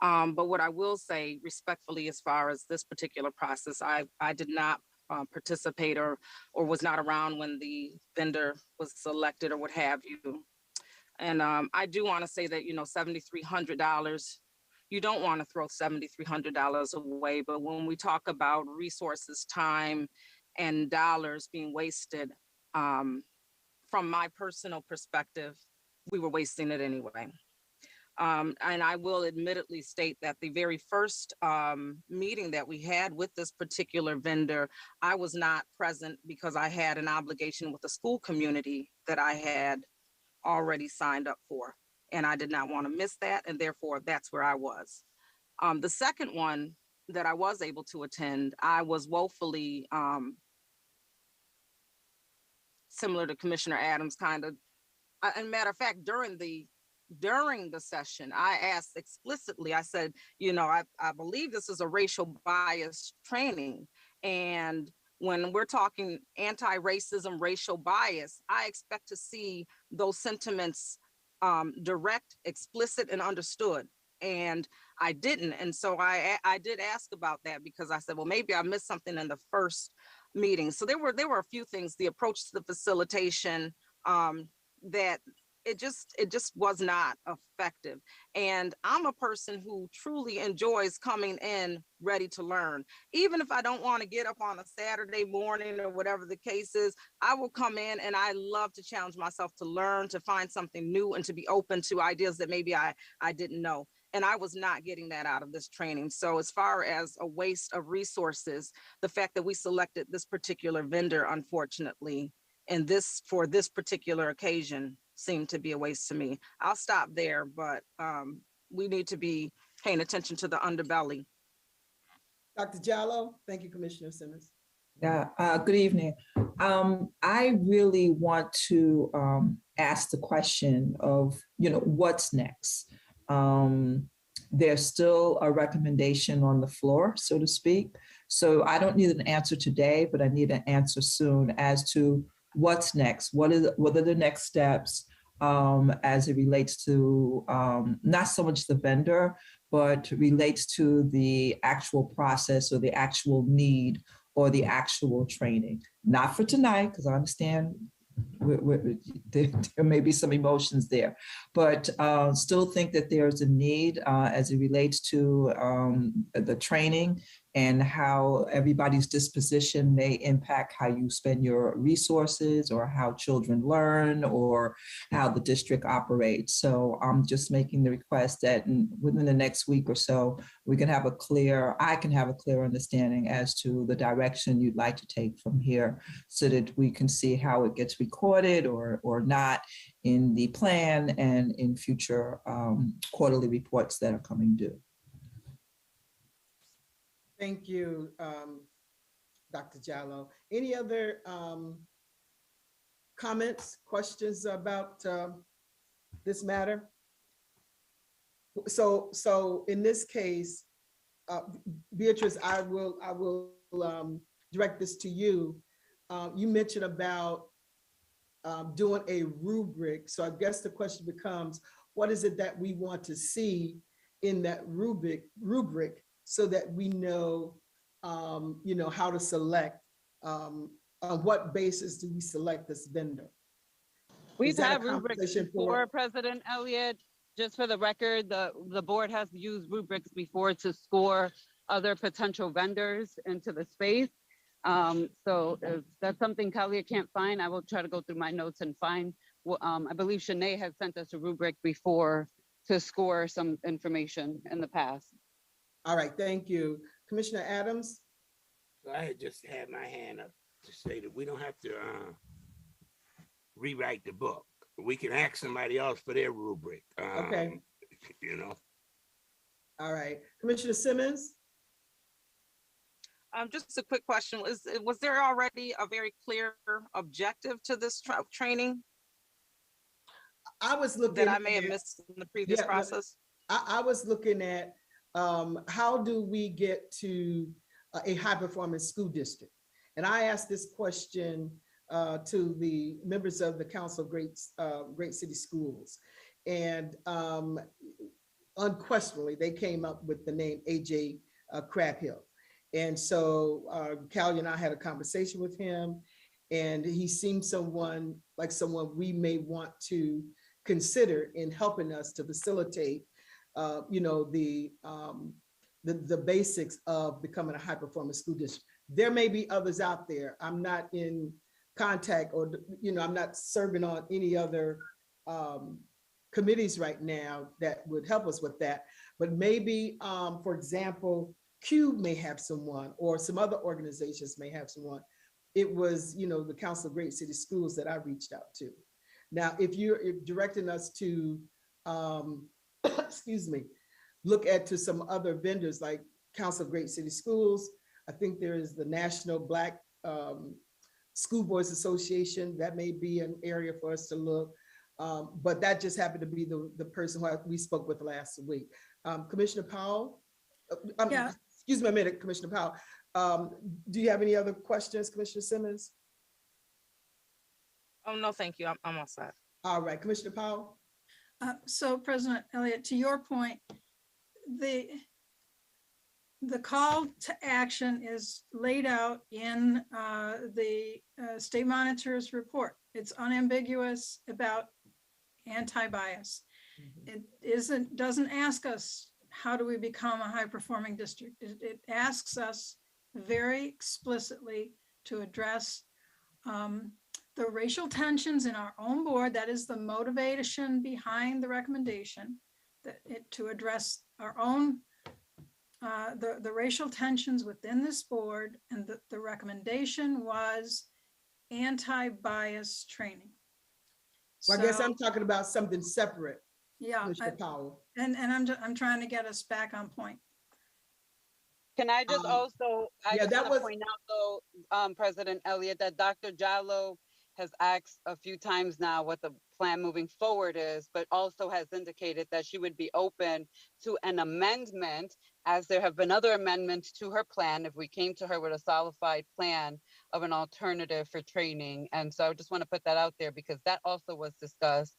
But what I will say respectfully, as far as this particular process, I did not participate or was not around when the vendor was selected or what have you. And I do want to say that, $7,300, you don't want to throw $7,300 away. But when we talk about resources, time, and dollars being wasted, from my personal perspective, we were wasting it anyway. And I will admittedly state that the very first meeting that we had with this particular vendor, I was not present because I had an obligation with the school community that I had already signed up for. And I did not want to miss that. And therefore, that's where I was. The second one that I was able to attend, I was woefully similar to Commissioner Adams, kind of. And matter of fact, during the session, I asked explicitly, I said, I believe this is a racial bias training. And when we're talking anti-racism, racial bias, I expect to see those sentiments direct, explicit, and understood. And I didn't. And so I did ask about that because I said, well, maybe I missed something in the first meeting. So there were a few things, the approach to the facilitation, that it just was not effective. And I'm a person who truly enjoys coming in ready to learn. Even if I don't want to get up on a Saturday morning or whatever the case is, I will come in and I love to challenge myself to learn, to find something new, and to be open to ideas that maybe I didn't know. And I was not getting that out of this training. So as far as a waste of resources, the fact that we selected this particular vendor, unfortunately, and this for this particular occasion seemed to be a waste to me. I'll stop there, but we need to be paying attention to the underbelly. Dr. Jallo, thank you, Commissioner Simmons. Yeah, good evening. I really want to ask the question of, what's next? There's still a recommendation on the floor, so to speak. So I don't need an answer today, but I need an answer soon as to what's next. What are the next steps as it relates to not so much the vendor, but relates to the actual process or the actual need or the actual training. Not for tonight, because I understand there may be some emotions there, but still think that there's a need as it relates to the training and how everybody's disposition may impact how you spend your resources or how children learn or how the district operates. So I'm just making the request that within the next week or so, I can have a clear understanding as to the direction you'd like to take from here so that we can see how it gets recorded or not in the plan and in future quarterly reports that are coming due. Thank you, Dr. Jallo. Any other comments, questions about this matter? So in this case, Beatrice, I will direct this to you. You mentioned about doing a rubric. So I guess the question becomes, what is it that we want to see in that rubric so that we know, how to select, on what basis do we select this vendor? We've had rubrics before, President Elliott. Just for the record, the board has used rubrics before to score other potential vendors into the space. So if that's something Kalia can't find, I will try to go through my notes and find. I believe Shanae had sent us a rubric before to score some information in the past. All right, thank you. Commissioner Adams? So I had just had my hand up to say that we don't have to rewrite the book. We can ask somebody else for their rubric. Okay. All right, Commissioner Simmons? Just a quick question. Was there already a very clear objective to this training? I was looking that I may have missed in the previous process. I was looking at how do we get to a high performance school district? And I asked this question to the members of the Council of Great City Schools. And unquestionably, they came up with the name AJ Crabhill. And so Callie and I had a conversation with him, and he seemed someone we may want to consider in helping us to facilitate, the basics of becoming a high performance school district. There may be others out there. I'm not in contact, or I'm not serving on any other committees right now that would help us with that. But maybe, for example, CUBE may have someone, or some other organizations may have someone. It was, the Council of Great City Schools that I reached out to. Now, if you're directing us to, excuse me, look to some other vendors like Council of Great City Schools, I think there is the National Black School Boards Association. That may be an area for us to look. But that just happened to be the person who we spoke with last week. Commissioner Powell? Yeah. Excuse me a minute, Commissioner Powell. Do you have any other questions, Commissioner Simmons? Oh, no, thank you. I'm all set. All right, Commissioner Powell. So President Elliott, to your point, the call to action is laid out in the state monitor's report. It's unambiguous about anti-bias. It doesn't ask us, how do we become a high-performing district? It asks us very explicitly to address the racial tensions in our own board. That is the motivation behind the recommendation, to address our own, the racial tensions within this board, and the recommendation was anti-bias training. Well, I guess I'm So, talking about something separate, yeah, Commissioner Powell. and I'm trying to get us back on point. Can I just also, I yeah, just that want was- to point out though, President Elliott, that Dr. Jallo has asked a few times now what the plan moving forward is, but also has indicated that she would be open to an amendment, as there have been other amendments to her plan if we came to her with a solidified plan of an alternative for training. And so I just want to put that out there because that also was discussed.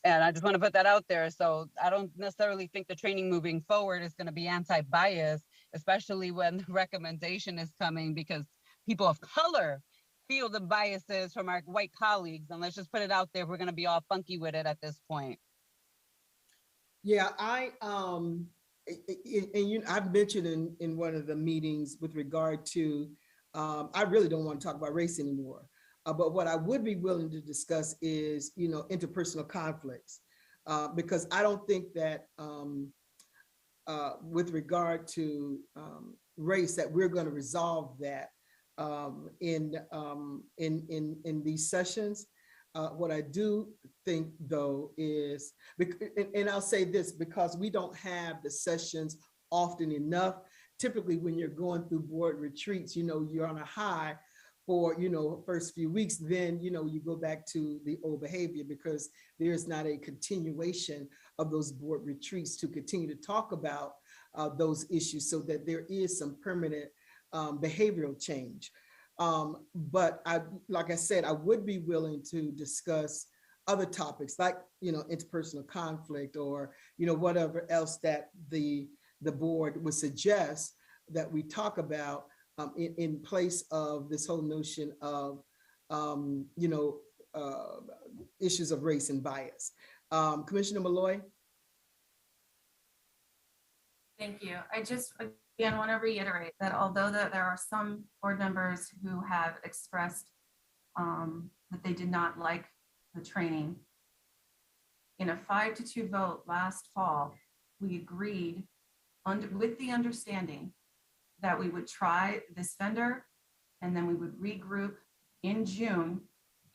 And I just want to put that out there. So I don't necessarily think the training moving forward is going to be anti-bias, especially when the recommendation is coming because people of color feel the biases from our white colleagues. And let's just put it out there. We're going to be all funky with it at this point. Yeah, and I've mentioned in one of the meetings with regard to, I really don't want to talk about race anymore. But what I would be willing to discuss is, interpersonal conflicts, because I don't think that with regard to race that we're going to resolve that in these sessions. What I do think though is, and I'll say this because we don't have the sessions often enough. Typically, when you're going through board retreats, you're on a high for first few weeks, then you go back to the old behavior because there's not a continuation of those board retreats to continue to talk about those issues so that there is some permanent behavioral change. But like I said, I would be willing to discuss other topics like interpersonal conflict or whatever else that the board would suggest that we talk about in place of this whole notion of, issues of race and bias. Commissioner Malloy? Thank you. I just, again, want to reiterate that although there are some board members who have expressed that they did not like the training, in a 5-2 vote last fall, we agreed with the understanding that we would try this vendor and then we would regroup in June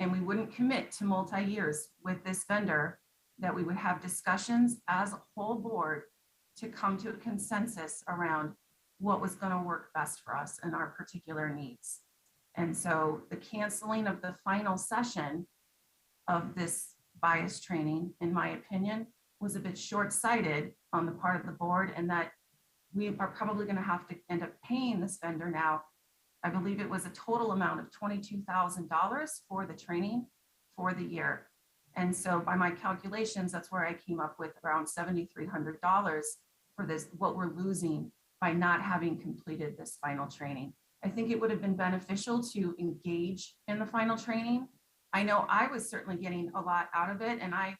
and we wouldn't commit to multi-years with this vendor, that we would have discussions as a whole board to come to a consensus around what was going to work best for us and our particular needs. And so the canceling of the final session of this bias training, in my opinion, was a bit short-sighted on the part of the board, and that we are probably going to have to end up paying this vendor now. I believe it was a total amount of $22,000 for the training for the year. And so by my calculations, that's where I came up with around $7,300 for this, what we're losing by not having completed this final training. I think it would have been beneficial to engage in the final training. I know I was certainly getting a lot out of it, and I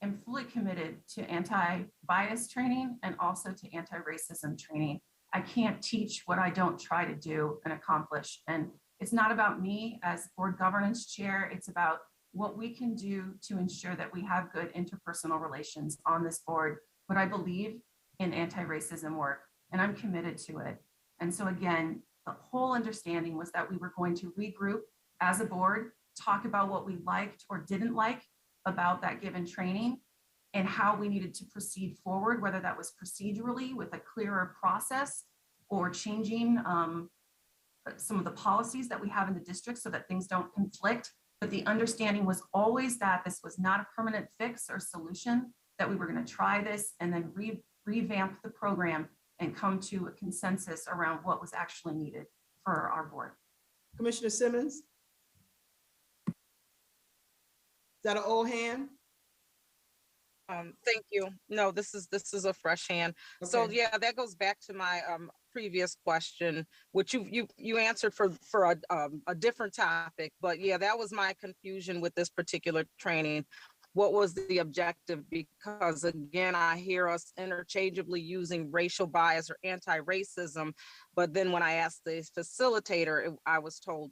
am fully committed to anti-bias training and also to anti-racism training. I can't teach what I don't try to do and accomplish. And it's not about me as board governance chair, it's about what we can do to ensure that we have good interpersonal relations on this board. But I believe in anti-racism work, and I'm committed to it. And so again, the whole understanding was that we were going to regroup as a board, talk about what we liked or didn't like about that given training and how we needed to proceed forward, whether that was procedurally with a clearer process or changing some of the policies that we have in the district so that things don't conflict. But the understanding was always that this was not a permanent fix or solution, that we were going to try this and then revamp the program and come to a consensus around what was actually needed for our board. Commissioner Simmons? Is that an old hand? Thank you. No, this is a fresh hand. Okay. So yeah, that goes back to my previous question, which you answered for a different topic. But yeah, that was my confusion with this particular training. What was the objective? Because again, I hear us interchangeably using racial bias or anti-racism, but then when I asked the facilitator, I was told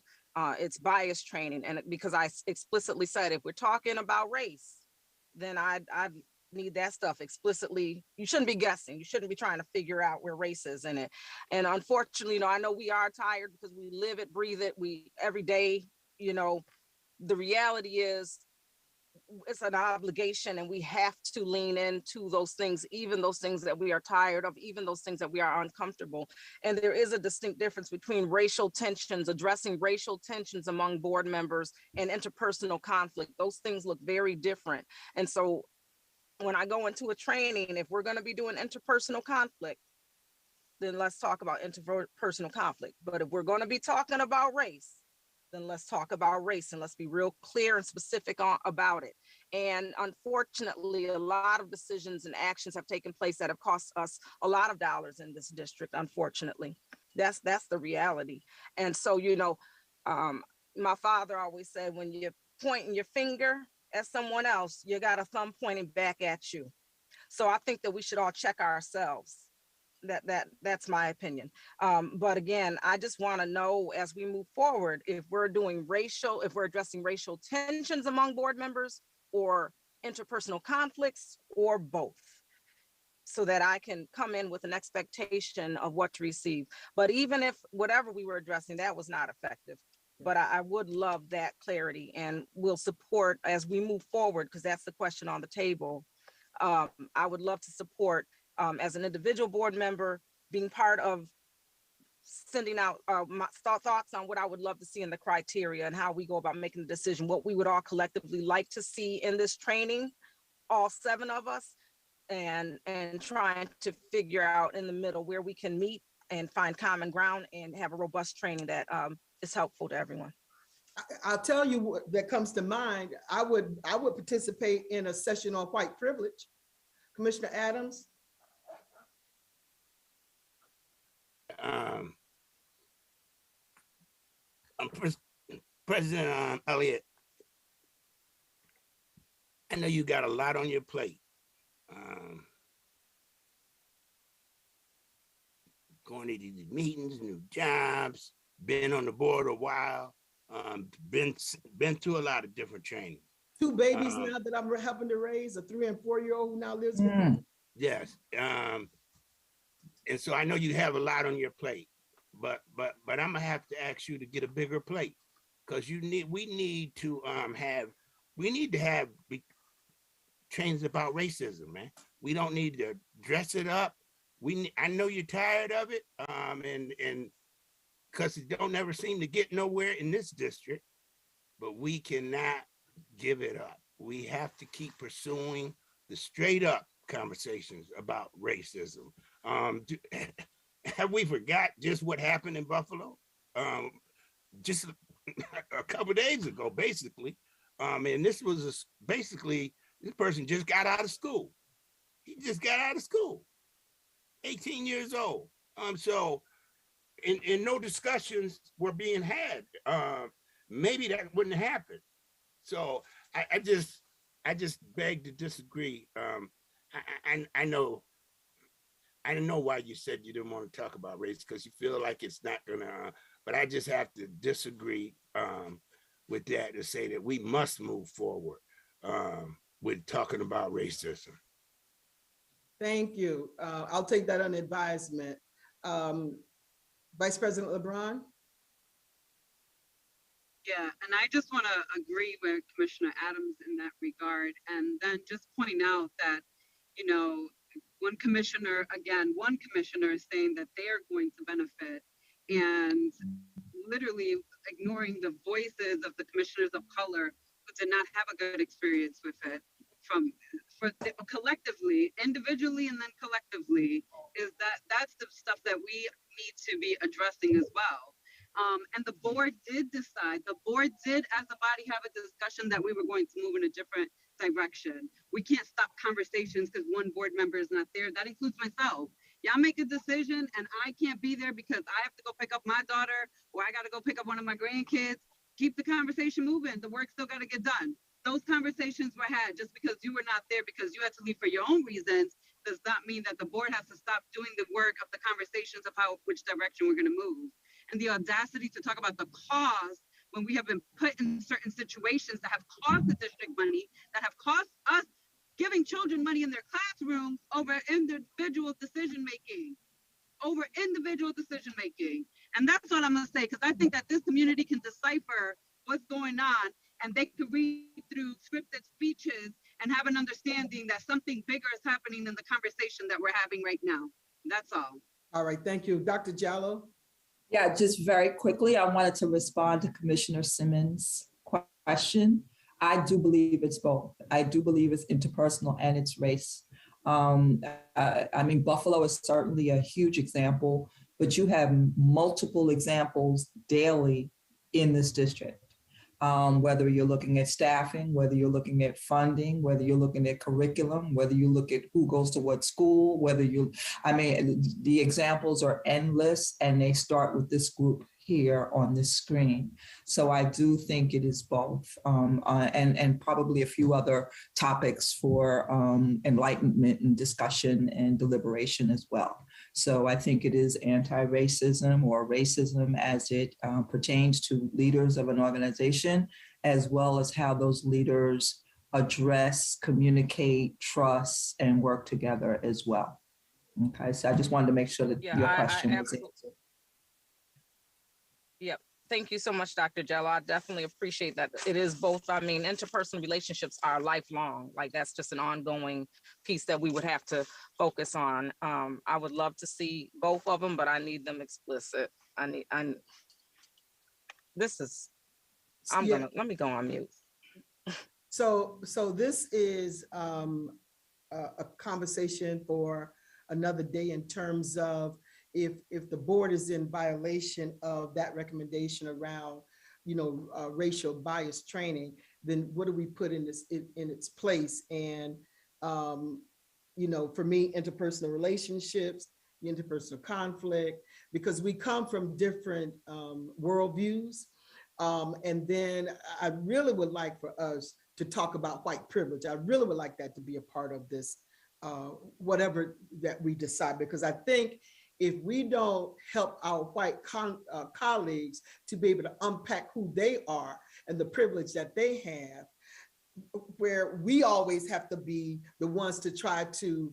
it's bias training. And because I explicitly said, if we're talking about race, then I'd need that stuff explicitly. You shouldn't be guessing. You shouldn't be trying to figure out where race is in it. And unfortunately, I know we are tired because we live it, breathe it, we every day, the reality is it's an obligation and we have to lean into those things, even those things that we are tired of, even those things that we are uncomfortable. And there is a distinct difference between racial tensions, addressing racial tensions among board members, and interpersonal conflict. Those things look very different. And so when I go into a training, if we're going to be doing interpersonal conflict, then let's talk about interpersonal conflict. But if we're going to be talking about race, then let's talk about race and let's be real clear and specific about it. And unfortunately, a lot of decisions and actions have taken place that have cost us a lot of dollars in this district, unfortunately. That's the reality. And so, my father always said, when you're pointing your finger at someone else, you got a thumb pointing back at you. So I think that we should all check ourselves. That's my opinion. But again, I just want to know as we move forward, if we're addressing racial tensions among board members or interpersonal conflicts or both, so that I can come in with an expectation of what to receive. But even if whatever we were addressing, that was not effective. But I would love that clarity, and we'll support as we move forward, because that's the question on the table. I would love to support as an individual board member, being part of sending out my thoughts on what I would love to see in the criteria and how we go about making the decision, what we would all collectively like to see in this training, all 7 of us, and trying to figure out in the middle where we can meet and find common ground and have a robust training that is helpful to everyone. I'll tell you what that comes to mind. I would participate in a session on white privilege. Commissioner Adams. President Elliott, I know you got a lot on your plate. Going to these meetings, new jobs, been on the board a while, been to a lot of different trainings. 2 babies now that I'm helping to raise, a 3- and 4-year-old who now lives with me. Yes, and so I know you have a lot on your plate, but I'm gonna have to ask you to get a bigger plate, because we need to have trainings about racism, man. We don't need to dress it up. I know you're tired of it, and because it don't never seem to get nowhere in this district, but we cannot give it up. We have to keep pursuing the straight up conversations about racism. Have we forgot just what happened in Buffalo? Just a couple of days ago, basically. And this was basically, this person just got out of school. He just got out of school, 18 years old. So, and no discussions were being had. Maybe that wouldn't happen. So I just beg to disagree. I know why you said you didn't want to talk about race, because you feel like it's not gonna, but I just have to disagree with that, to say that we must move forward with talking about racism. Thank you. I'll take that on advisement. Vice President LeBron. Yeah, and I just want to agree with Commissioner Adams in that regard. And then just pointing out that, one commissioner is saying that they are going to benefit, and literally ignoring the voices of the commissioners of color who did not have a good experience with it, collectively, individually, and then collectively, that's the stuff that we need to be addressing as well. And the board did as a body have a discussion that we were going to move in a different direction. We can't stop conversations because one board member is not there. That includes myself. Y'all make a decision and I can't be there because I have to go pick up my daughter, or I got to go pick up one of my grandkids. Keep the conversation moving. The work still got to get done. Those conversations were had. Just because you were not there because you had to leave for your own reasons does not mean that the board has to stop doing the work of the conversations of which direction we're going to move. And the audacity to talk about the cause when we have been put in certain situations that have cost the district money, that have cost us giving children money in their classrooms over individual decision making. And that's what I'm gonna say, because I think that this community can decipher what's going on, and they can read through scripted speeches and have an understanding that something bigger is happening in the conversation that we're having right now. That's all. All right, thank you. Dr. Jallo? Yeah, just very quickly, I wanted to respond to Commissioner Simmons' question. I do believe it's both. I do believe it's interpersonal and it's race. I mean, Buffalo is certainly a huge example, but you have multiple examples daily in this district. Whether you're looking at staffing, whether you're looking at funding, whether you're looking at curriculum, whether you look at who goes to what school, I mean, the examples are endless, and they start with this group here on this screen. So I do think it is both, and probably a few other topics for enlightenment and discussion and deliberation as well. So I think it is anti-racism or racism as it pertains to leaders of an organization, as well as how those leaders address, communicate, trust, and work together as well. Okay, so I just wanted to make sure that your question was answered. Yep. Thank you so much, Dr. Jello. I definitely appreciate that. It is both. I mean, interpersonal relationships are lifelong. Like, that's just an ongoing piece that we would have to focus on. I would love to see both of them, but I need them explicit. Let me go on mute. So this is a conversation for another day in terms of if the board is in violation of that recommendation around, racial bias training, then what do we put in its place? And, for me, interpersonal relationships, interpersonal conflict, because we come from different worldviews. And then I really would like for us to talk about white privilege. I really would like that to be a part of this, whatever that we decide, because I think if we don't help our white colleagues to be able to unpack who they are and the privilege that they have, where we always have to be the ones to try to,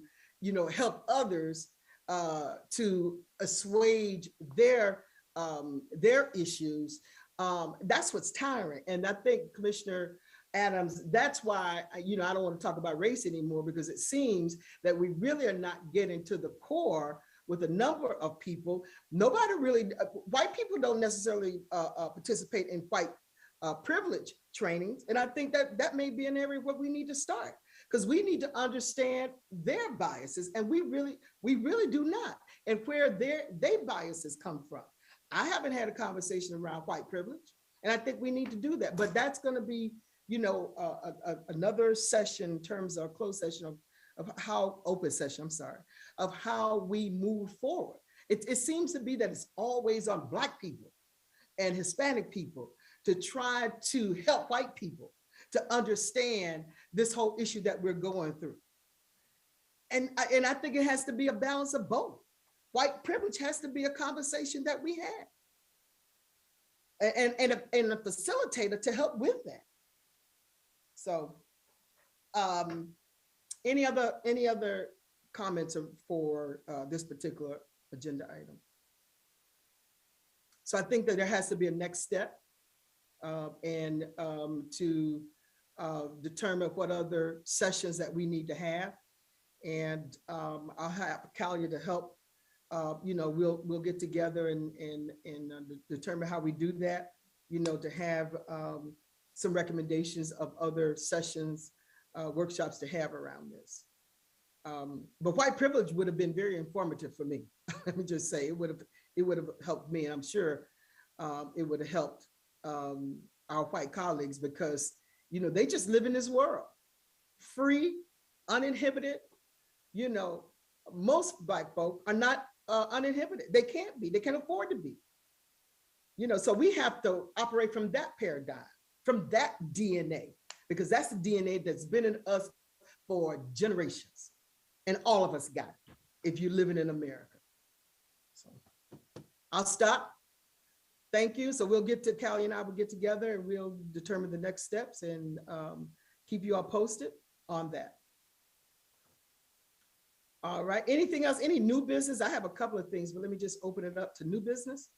help others to assuage their issues, that's what's tiring. And I think Commissioner Adams, that's why, I don't want to talk about race anymore, because it seems that we really are not getting to the core with a number of people. Nobody really, white people don't necessarily participate in white privilege trainings. And I think that may be an area where we need to start, because we need to understand their biases, and we really do not, and where their biases come from. I haven't had a conversation around white privilege, and I think we need to do that. But that's going to be, another session in terms of closed session of how, open session, I'm sorry, of how we move forward. It seems to be that it's always on Black people and Hispanic people to try to help white people to understand this whole issue that we're going through. And I think it has to be a balance of both. White privilege has to be a conversation that we have, and a facilitator to help with that. So, any other comments for this particular agenda item? So I think that there has to be a next step, and to determine what other sessions that we need to have. And I'll have Kalia to help. We'll get together and determine how we do that. To have some recommendations of other sessions, workshops to have around this. But white privilege would have been very informative for me. Let me just say, it would have helped me, and I'm sure it would have helped our white colleagues, because they just live in this world, free, uninhibited. Most Black folk are not uninhibited. They can't be. They can't afford to be. So we have to operate from that paradigm, from that DNA, because that's the DNA that's been in us for generations, and all of us got it if you're living in America. So I'll stop. Thank you. So we'll get to, Callie and I will get together and we'll determine the next steps and keep you all posted on that. All right, anything else, any new business? I have a couple of things, but let me just open it up to new business.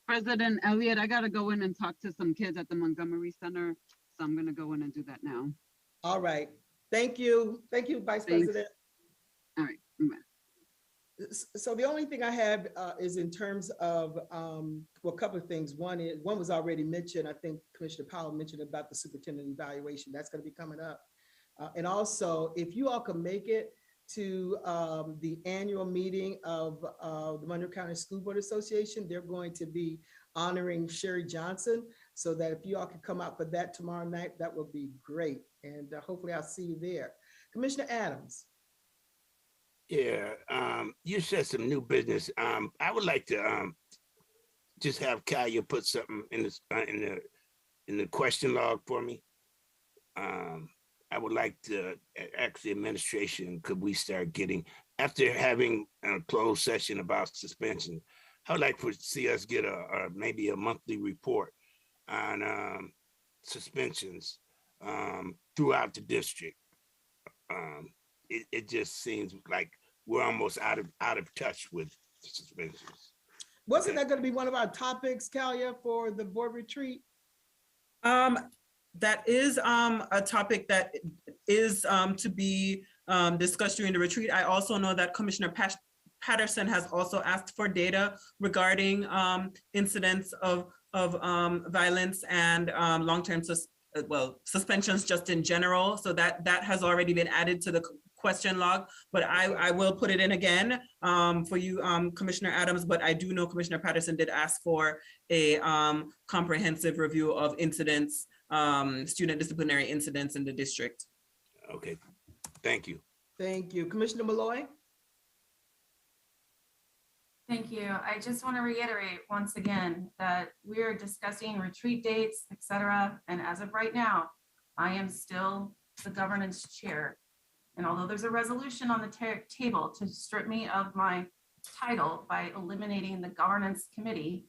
President Elliott, I gotta go in and talk to some kids at the Montgomery Center, so I'm gonna go in and do that now. All right, thank you. Thank you, Vice Thanks. President. All right, bye. So the only thing I have is in terms of, well, a couple of things. One was already mentioned. I think Commissioner Powell mentioned about the superintendent evaluation. That's going to be coming up. And also, if you all can make it to the annual meeting of the Monroe County School Board Association, they're going to be honoring Sherry Johnson. So that if you all can come out for that tomorrow night, that will be great. And hopefully I'll see you there. Commissioner Adams. Yeah, you said some new business. I would like to just have Kaya put something in the question log for me. I would like to ask the administration, could we start getting, after having a closed session about suspension, I would like to see us get maybe a monthly report on suspensions throughout the district. It just seems like we're almost out of touch with suspensions. Wasn't that going to be one of our topics, Kalia, for the board retreat? That is a topic that is to be discussed during the retreat. I also know that Commissioner Patterson has also asked for data regarding incidents of violence and long-term suspensions just in general. So that has already been added to the question log, but I will put it in again for you, Commissioner Adams, but I do know Commissioner Patterson did ask for a comprehensive review of incidents, student disciplinary incidents in the district. Okay, thank you. Thank you. Commissioner Malloy? Thank you. I just want to reiterate once again that we're discussing retreat dates, et cetera. And as of right now, I am still the governance chair. And although there's a resolution on the table to strip me of my title by eliminating the governance committee,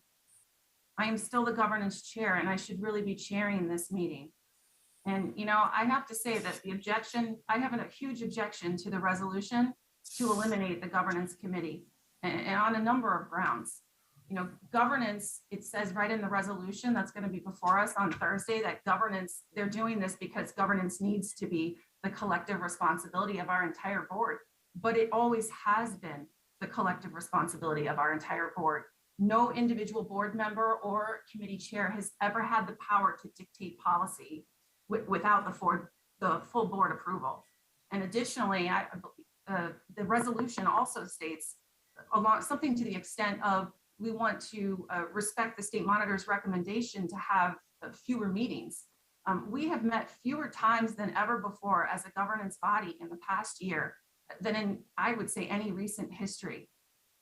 I am still the governance chair and I should really be chairing this meeting. And, you know, I have to say that the objection, I have a huge objection to the resolution to eliminate the governance committee and on a number of grounds. You know, governance, it says right in the resolution that's going to be before us on Thursday that governance, they're doing this because governance needs to be the collective responsibility of our entire board, but it always has been the collective responsibility of our entire board. No individual board member or committee chair has ever had the power to dictate policy without the full board approval. And additionally, the resolution also states along something to the extent of we want to respect the state monitor's recommendation to have fewer meetings. We have met fewer times than ever before as a governance body in the past year than in, I would say, any recent history.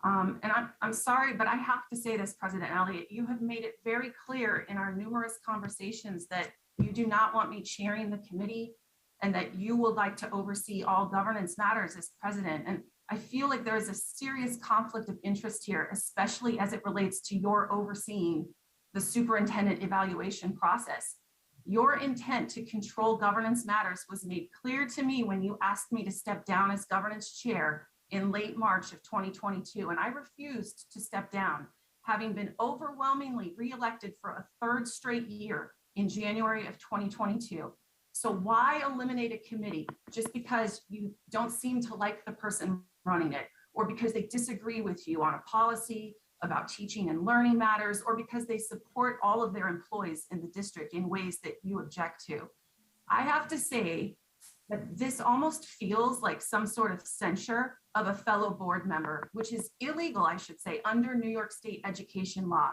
And I'm sorry, but I have to say this, President Elliott, you have made it very clear in our numerous conversations that you do not want me chairing the committee and that you would like to oversee all governance matters as president. And I feel like there is a serious conflict of interest here, especially as it relates to your overseeing the superintendent evaluation process. Your intent to control governance matters was made clear to me when you asked me to step down as governance chair in late March of 2022, and I refused to step down, having been overwhelmingly reelected for a third straight year in January of 2022. So why eliminate a committee just because you don't seem to like the person running it, or because they disagree with you on a policy about teaching and learning matters, or because they support all of their employees in the district in ways that you object to? I have to say that this almost feels like some sort of censure of a fellow board member, which is illegal, I should say, under New York State education law.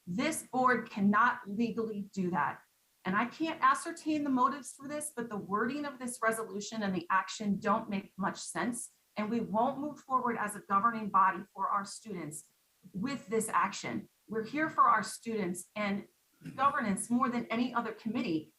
This board cannot legally do that. And I can't ascertain the motives for this, but the wording of this resolution and the action don't make much sense. And we won't move forward as a governing body for our students with this action. We're here for our students, and governance, more than any other committee,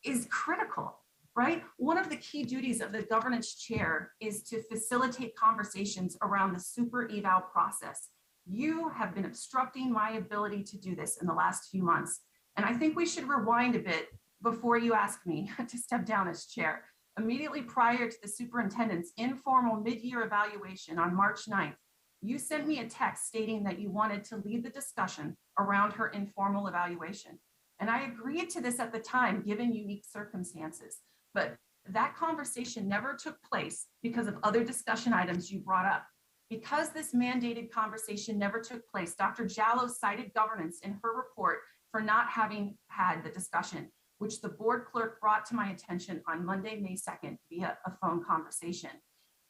is critical, right? One of the key duties of the governance chair is to facilitate conversations around the super eval process. You have been obstructing my ability to do this in the last few months. And I think we should rewind a bit before you ask me to step down as chair immediately prior to the superintendent's informal mid-year evaluation on March 9th, you sent me a text stating that you wanted to lead the discussion around her informal evaluation. And I agreed to this at the time, given unique circumstances, but that conversation never took place because of other discussion items you brought up. Because this mandated conversation never took place, Dr. Jallow cited governance in her report for not having had the discussion, which the board clerk brought to my attention on Monday, May 2nd via a phone conversation.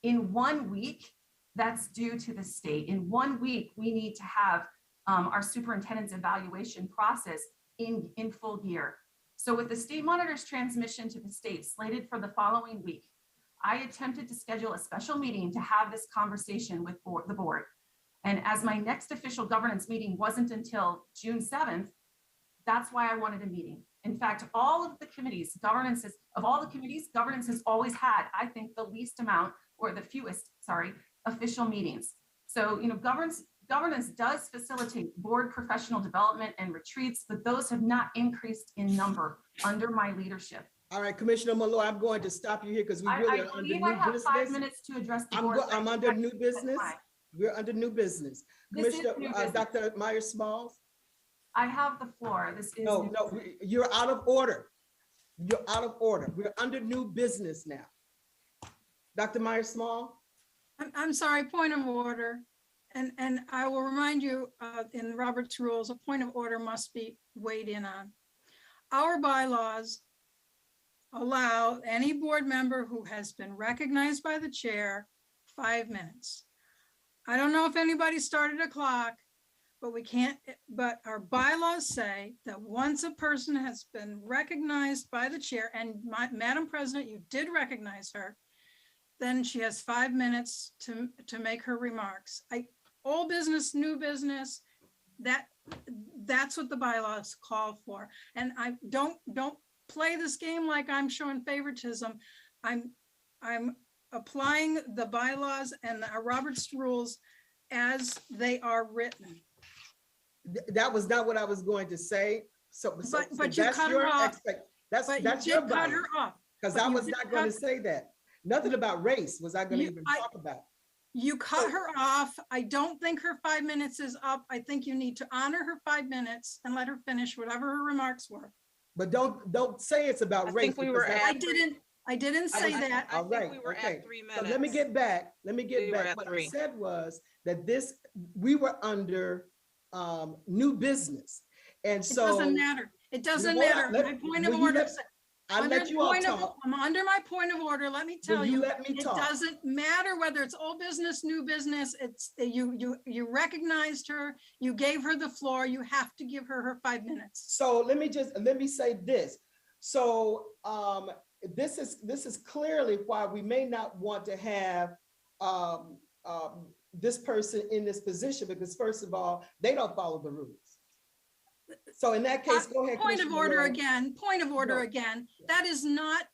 In 1 week, that's due to the state. In 1 week, we need to have our superintendent's evaluation process in full gear. So with the state monitor's transmission to the state slated for the following week, I attempted to schedule a special meeting to have this conversation with the board. And as my next official governance meeting wasn't until June 7th, that's why I wanted a meeting. In fact, all of the committees, governance has always had, I think, the least amount or the fewest, official meetings. So, governance does facilitate board professional development and retreats, but those have not increased in number under my leadership. All right, Commissioner Malloy, I'm going to stop you here because we really are under believe new I have business. 5 minutes to address the board. I'm under new business. We're under new business. This is Commissioner, new business. Dr. Myers-Smalls? I have the floor. This is. No, you're out of order. You're out of order. We're under new business now. Dr. Myers-Small? I'm sorry, point of order. And I will remind you, in Robert's rules, a point of order must be weighed in on. Our bylaws allow any board member who has been recognized by the chair 5 minutes. I don't know if anybody started a clock, but but our bylaws say that once a person has been recognized by the chair, and Madam President, you did recognize her, then she has 5 minutes to make her remarks. Old business, new business, that's what the bylaws call for. And I don't play this game like I'm showing favoritism. I'm applying the bylaws and our Robert's rules as they are written. That was not what I was going to say. But you cut her off. That's your cut her off. Because I was not going to say that. Nothing about race was I going to even talk about. You cut her off. I don't think her 5 minutes is up. I think you need to honor her 5 minutes and let her finish whatever her remarks were. But don't say it's about race. I didn't say that. All right. We were okay. at 3 minutes. So let me get back. What I said was that we were under new business. And so it doesn't matter. It doesn't matter. My point of order. I let you all talk. I'm under my point of order. Let me tell you, it talk. Doesn't matter whether it's old business, new business. It's you recognized her. You gave her the floor. You have to give her 5 minutes. So let me say this. So this is clearly why we may not want to have this person in this position, because first of all, they don't follow the rules. So in that case, go ahead. Point of order again. That is not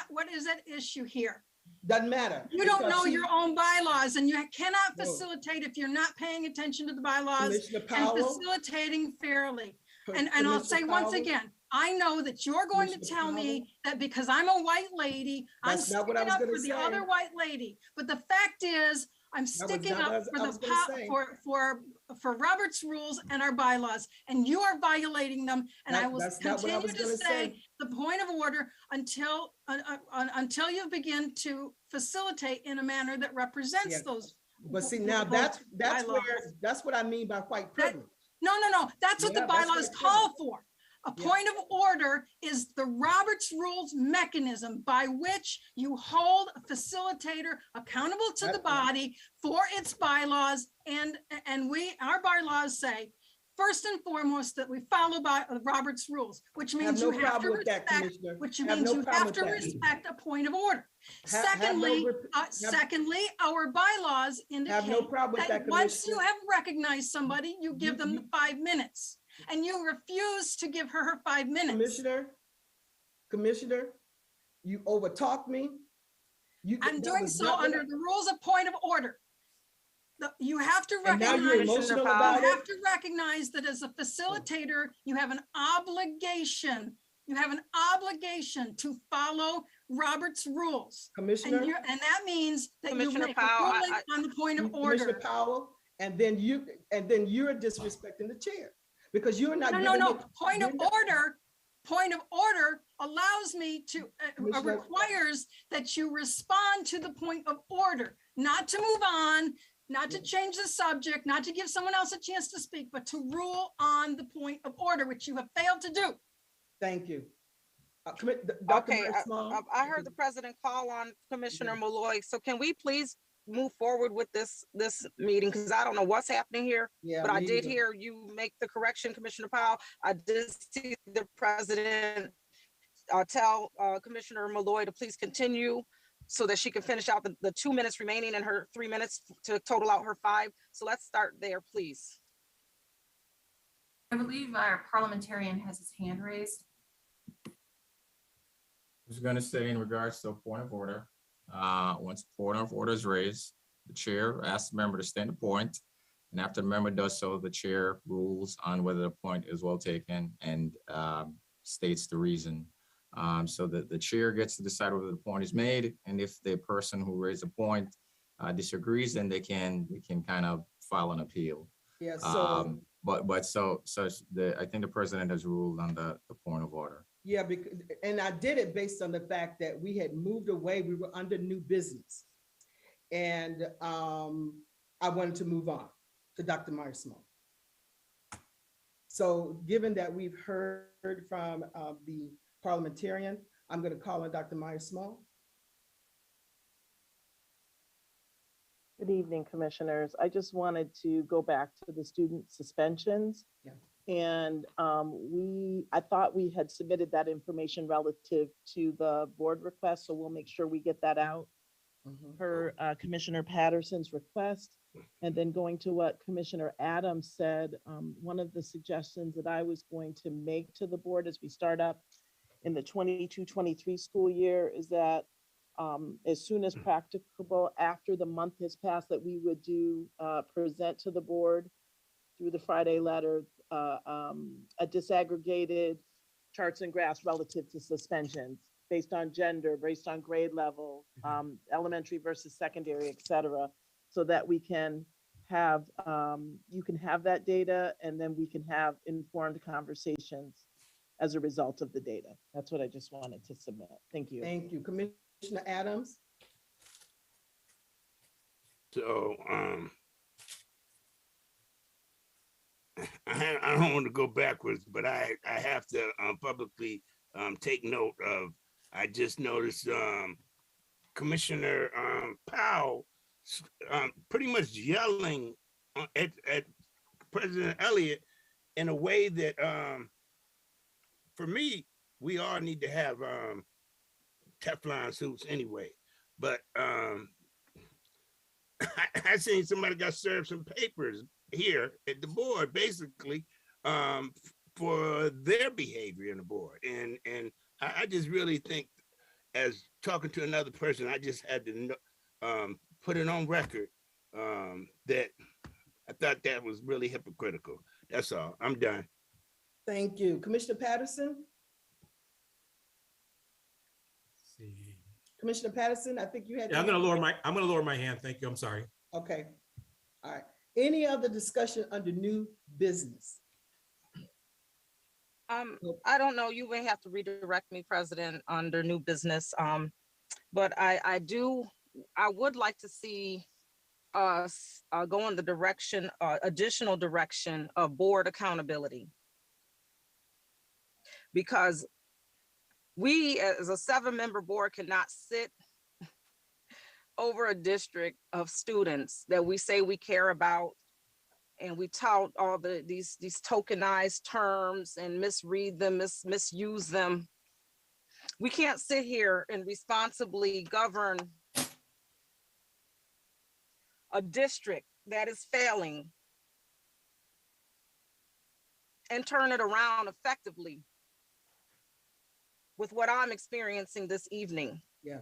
what is at issue here. Doesn't matter. You don't know your own bylaws, and you cannot facilitate if you're not paying attention to the bylaws and facilitating fairly. And I'll say once again, I know that you're going to tell me that because I'm a white lady, I'm sticking up for the other white lady. But the fact is, I'm sticking up for Robert's rules and our bylaws, and you are violating them. And I will continue to say the point of order until you begin to facilitate in a manner that represents those. But see, now that's what I mean by white privilege. No. That's what the bylaws call for. A point of order is the Robert's Rules mechanism by which you hold a facilitator accountable to the body for its bylaws. And our bylaws say, first and foremost, that we follow by Robert's Rules, which means you have to respect a point of order. Secondly, our bylaws indicate that once you have recognized somebody, you give them the 5 minutes. And you refuse to give her 5 minutes. Commissioner, you overtalked me. I'm doing so under the rules of point of order. You have to recognize that as a facilitator, you have an obligation. You have an obligation to follow Robert's rules. Commissioner, And that means that you Commissioner make a Powell, ruling on the point of Commissioner order. Powell, and then you're disrespecting the chair because you're not. No, giving me- point of you're not- order allows me to, Commissioner- requires that you respond to the point of order, not to move on, not to change the subject, not to give someone else a chance to speak, but to rule on the point of order, which you have failed to do. Thank you. Dr. Okay, Murray Small? I heard the president call on Commissioner Malloy. So can we please move forward with this meeting? Because I don't know what's happening here. Yeah, But I me did either. hear you make the correction, Commissioner Powell. I did see the president tell Commissioner Malloy to please continue so that she can finish out the 2 minutes remaining in her 3 minutes to total out her 5. So let's start there, please. I believe our parliamentarian has his hand raised. I was going to say in regards to a point of order, once a point of order is raised, the chair asks the member to state the point. And after the member does so, the chair rules on whether the point is well taken and states the reason. So that the chair gets to decide whether the point is made. And if the person who raised the point disagrees, then they can kind of file an appeal. Yeah, so. I think the president has ruled on the point of order. Yeah, and I did it based on the fact that we had moved away, we were under new business. And I wanted to move on to Dr. Myers-Small. So given that we've heard from the parliamentarian, I'm going to call on Dr. Myers-Small. Good evening, commissioners. I just wanted to go back to the student suspensions. Yeah. And I thought we had submitted that information relative to the board request, so we'll make sure we get that out per Commissioner Patterson's request. And then going to what Commissioner Adams said, one of the suggestions that I was going to make to the board as we start up in the 22-23 school year is that as soon as practicable after the month has passed, that we would present to the board through the Friday letter a disaggregated charts and graphs relative to suspensions based on gender, based on grade level, elementary versus secondary, et cetera, so that we can have, you can have that data and then we can have informed conversations as a result of the data. That's what I just wanted to submit. Thank you. Thank you. Commissioner Adams? So, I don't want to go backwards, but I have to publicly take note of, I just noticed Commissioner Powell pretty much yelling at President Elliott in a way that, for me, we all need to have Teflon suits anyway. But I seen somebody got served some papers here at the board, basically, for their behavior in the board. And I just really think, as talking to another person, I just had to put it on record that I thought that was really hypocritical. That's all. I'm done. Thank you. Commissioner Patterson? Commissioner Patterson, I think you had. Yeah, I'm gonna lower my hand. Thank you. I'm sorry. Okay. All right. Any other discussion under new business? I don't know. You may have to redirect me, President, under new business. But I would like to see us go in the direction, additional direction of board accountability. Because we, as a 7-member board, cannot sit over a district of students that we say we care about, and we tout all these tokenized terms and misread them, misuse them. We can't sit here and responsibly govern a district that is failing and turn it around effectively with what I'm experiencing this evening. Yeah.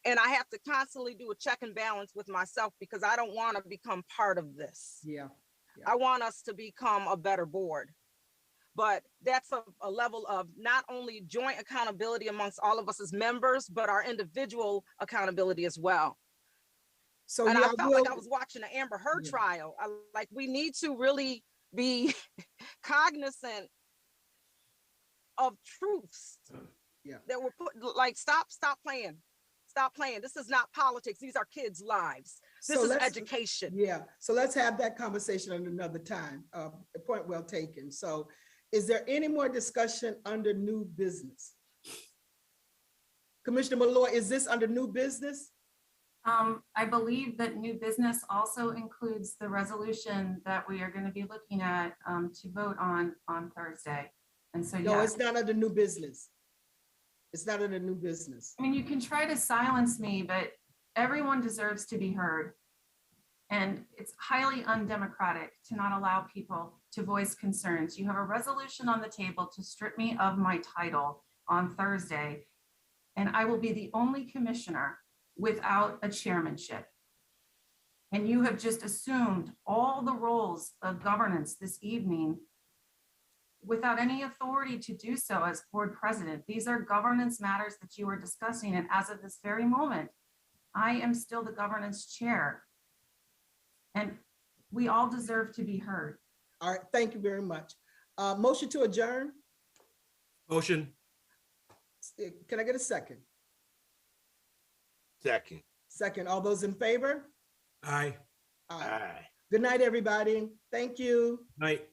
And I have to constantly do a check and balance with myself because I don't want to become part of this. Yeah. I want us to become a better board. but that's a level of not only joint accountability amongst all of us as members, but our individual accountability as well. So And yeah, I felt like I was watching the Amber Heard Yeah. trial. Like we need to really be cognizant of truths Yeah. that were put, like, stop playing. Stop playing. This is not politics. These are kids' lives. This So is let's- education. Yeah, so let's have that conversation at another time. A point well taken. So is there any more discussion under new business? Commissioner Malloy, is this under new business? I believe that new business also includes the resolution that we are going to be looking at to vote on Thursday. And so, No, yeah, it's not under new business. It's not under new business. I mean, you can try to silence me, but everyone deserves to be heard. And it's highly undemocratic to not allow people to voice concerns. You have a resolution on the table to strip me of my title on Thursday, and I will be the only commissioner without a chairmanship. And you have just assumed all the roles of governance this evening without any authority to do so as board president. These are governance matters that you are discussing. And as of this very moment, I am still the governance chair. And we all deserve to be heard. All right, thank you very much. Motion to adjourn. Motion. Can I get a second? Second. Second, all those in favor? Aye. Aye. Aye. Good night, everybody. Thank you. Night.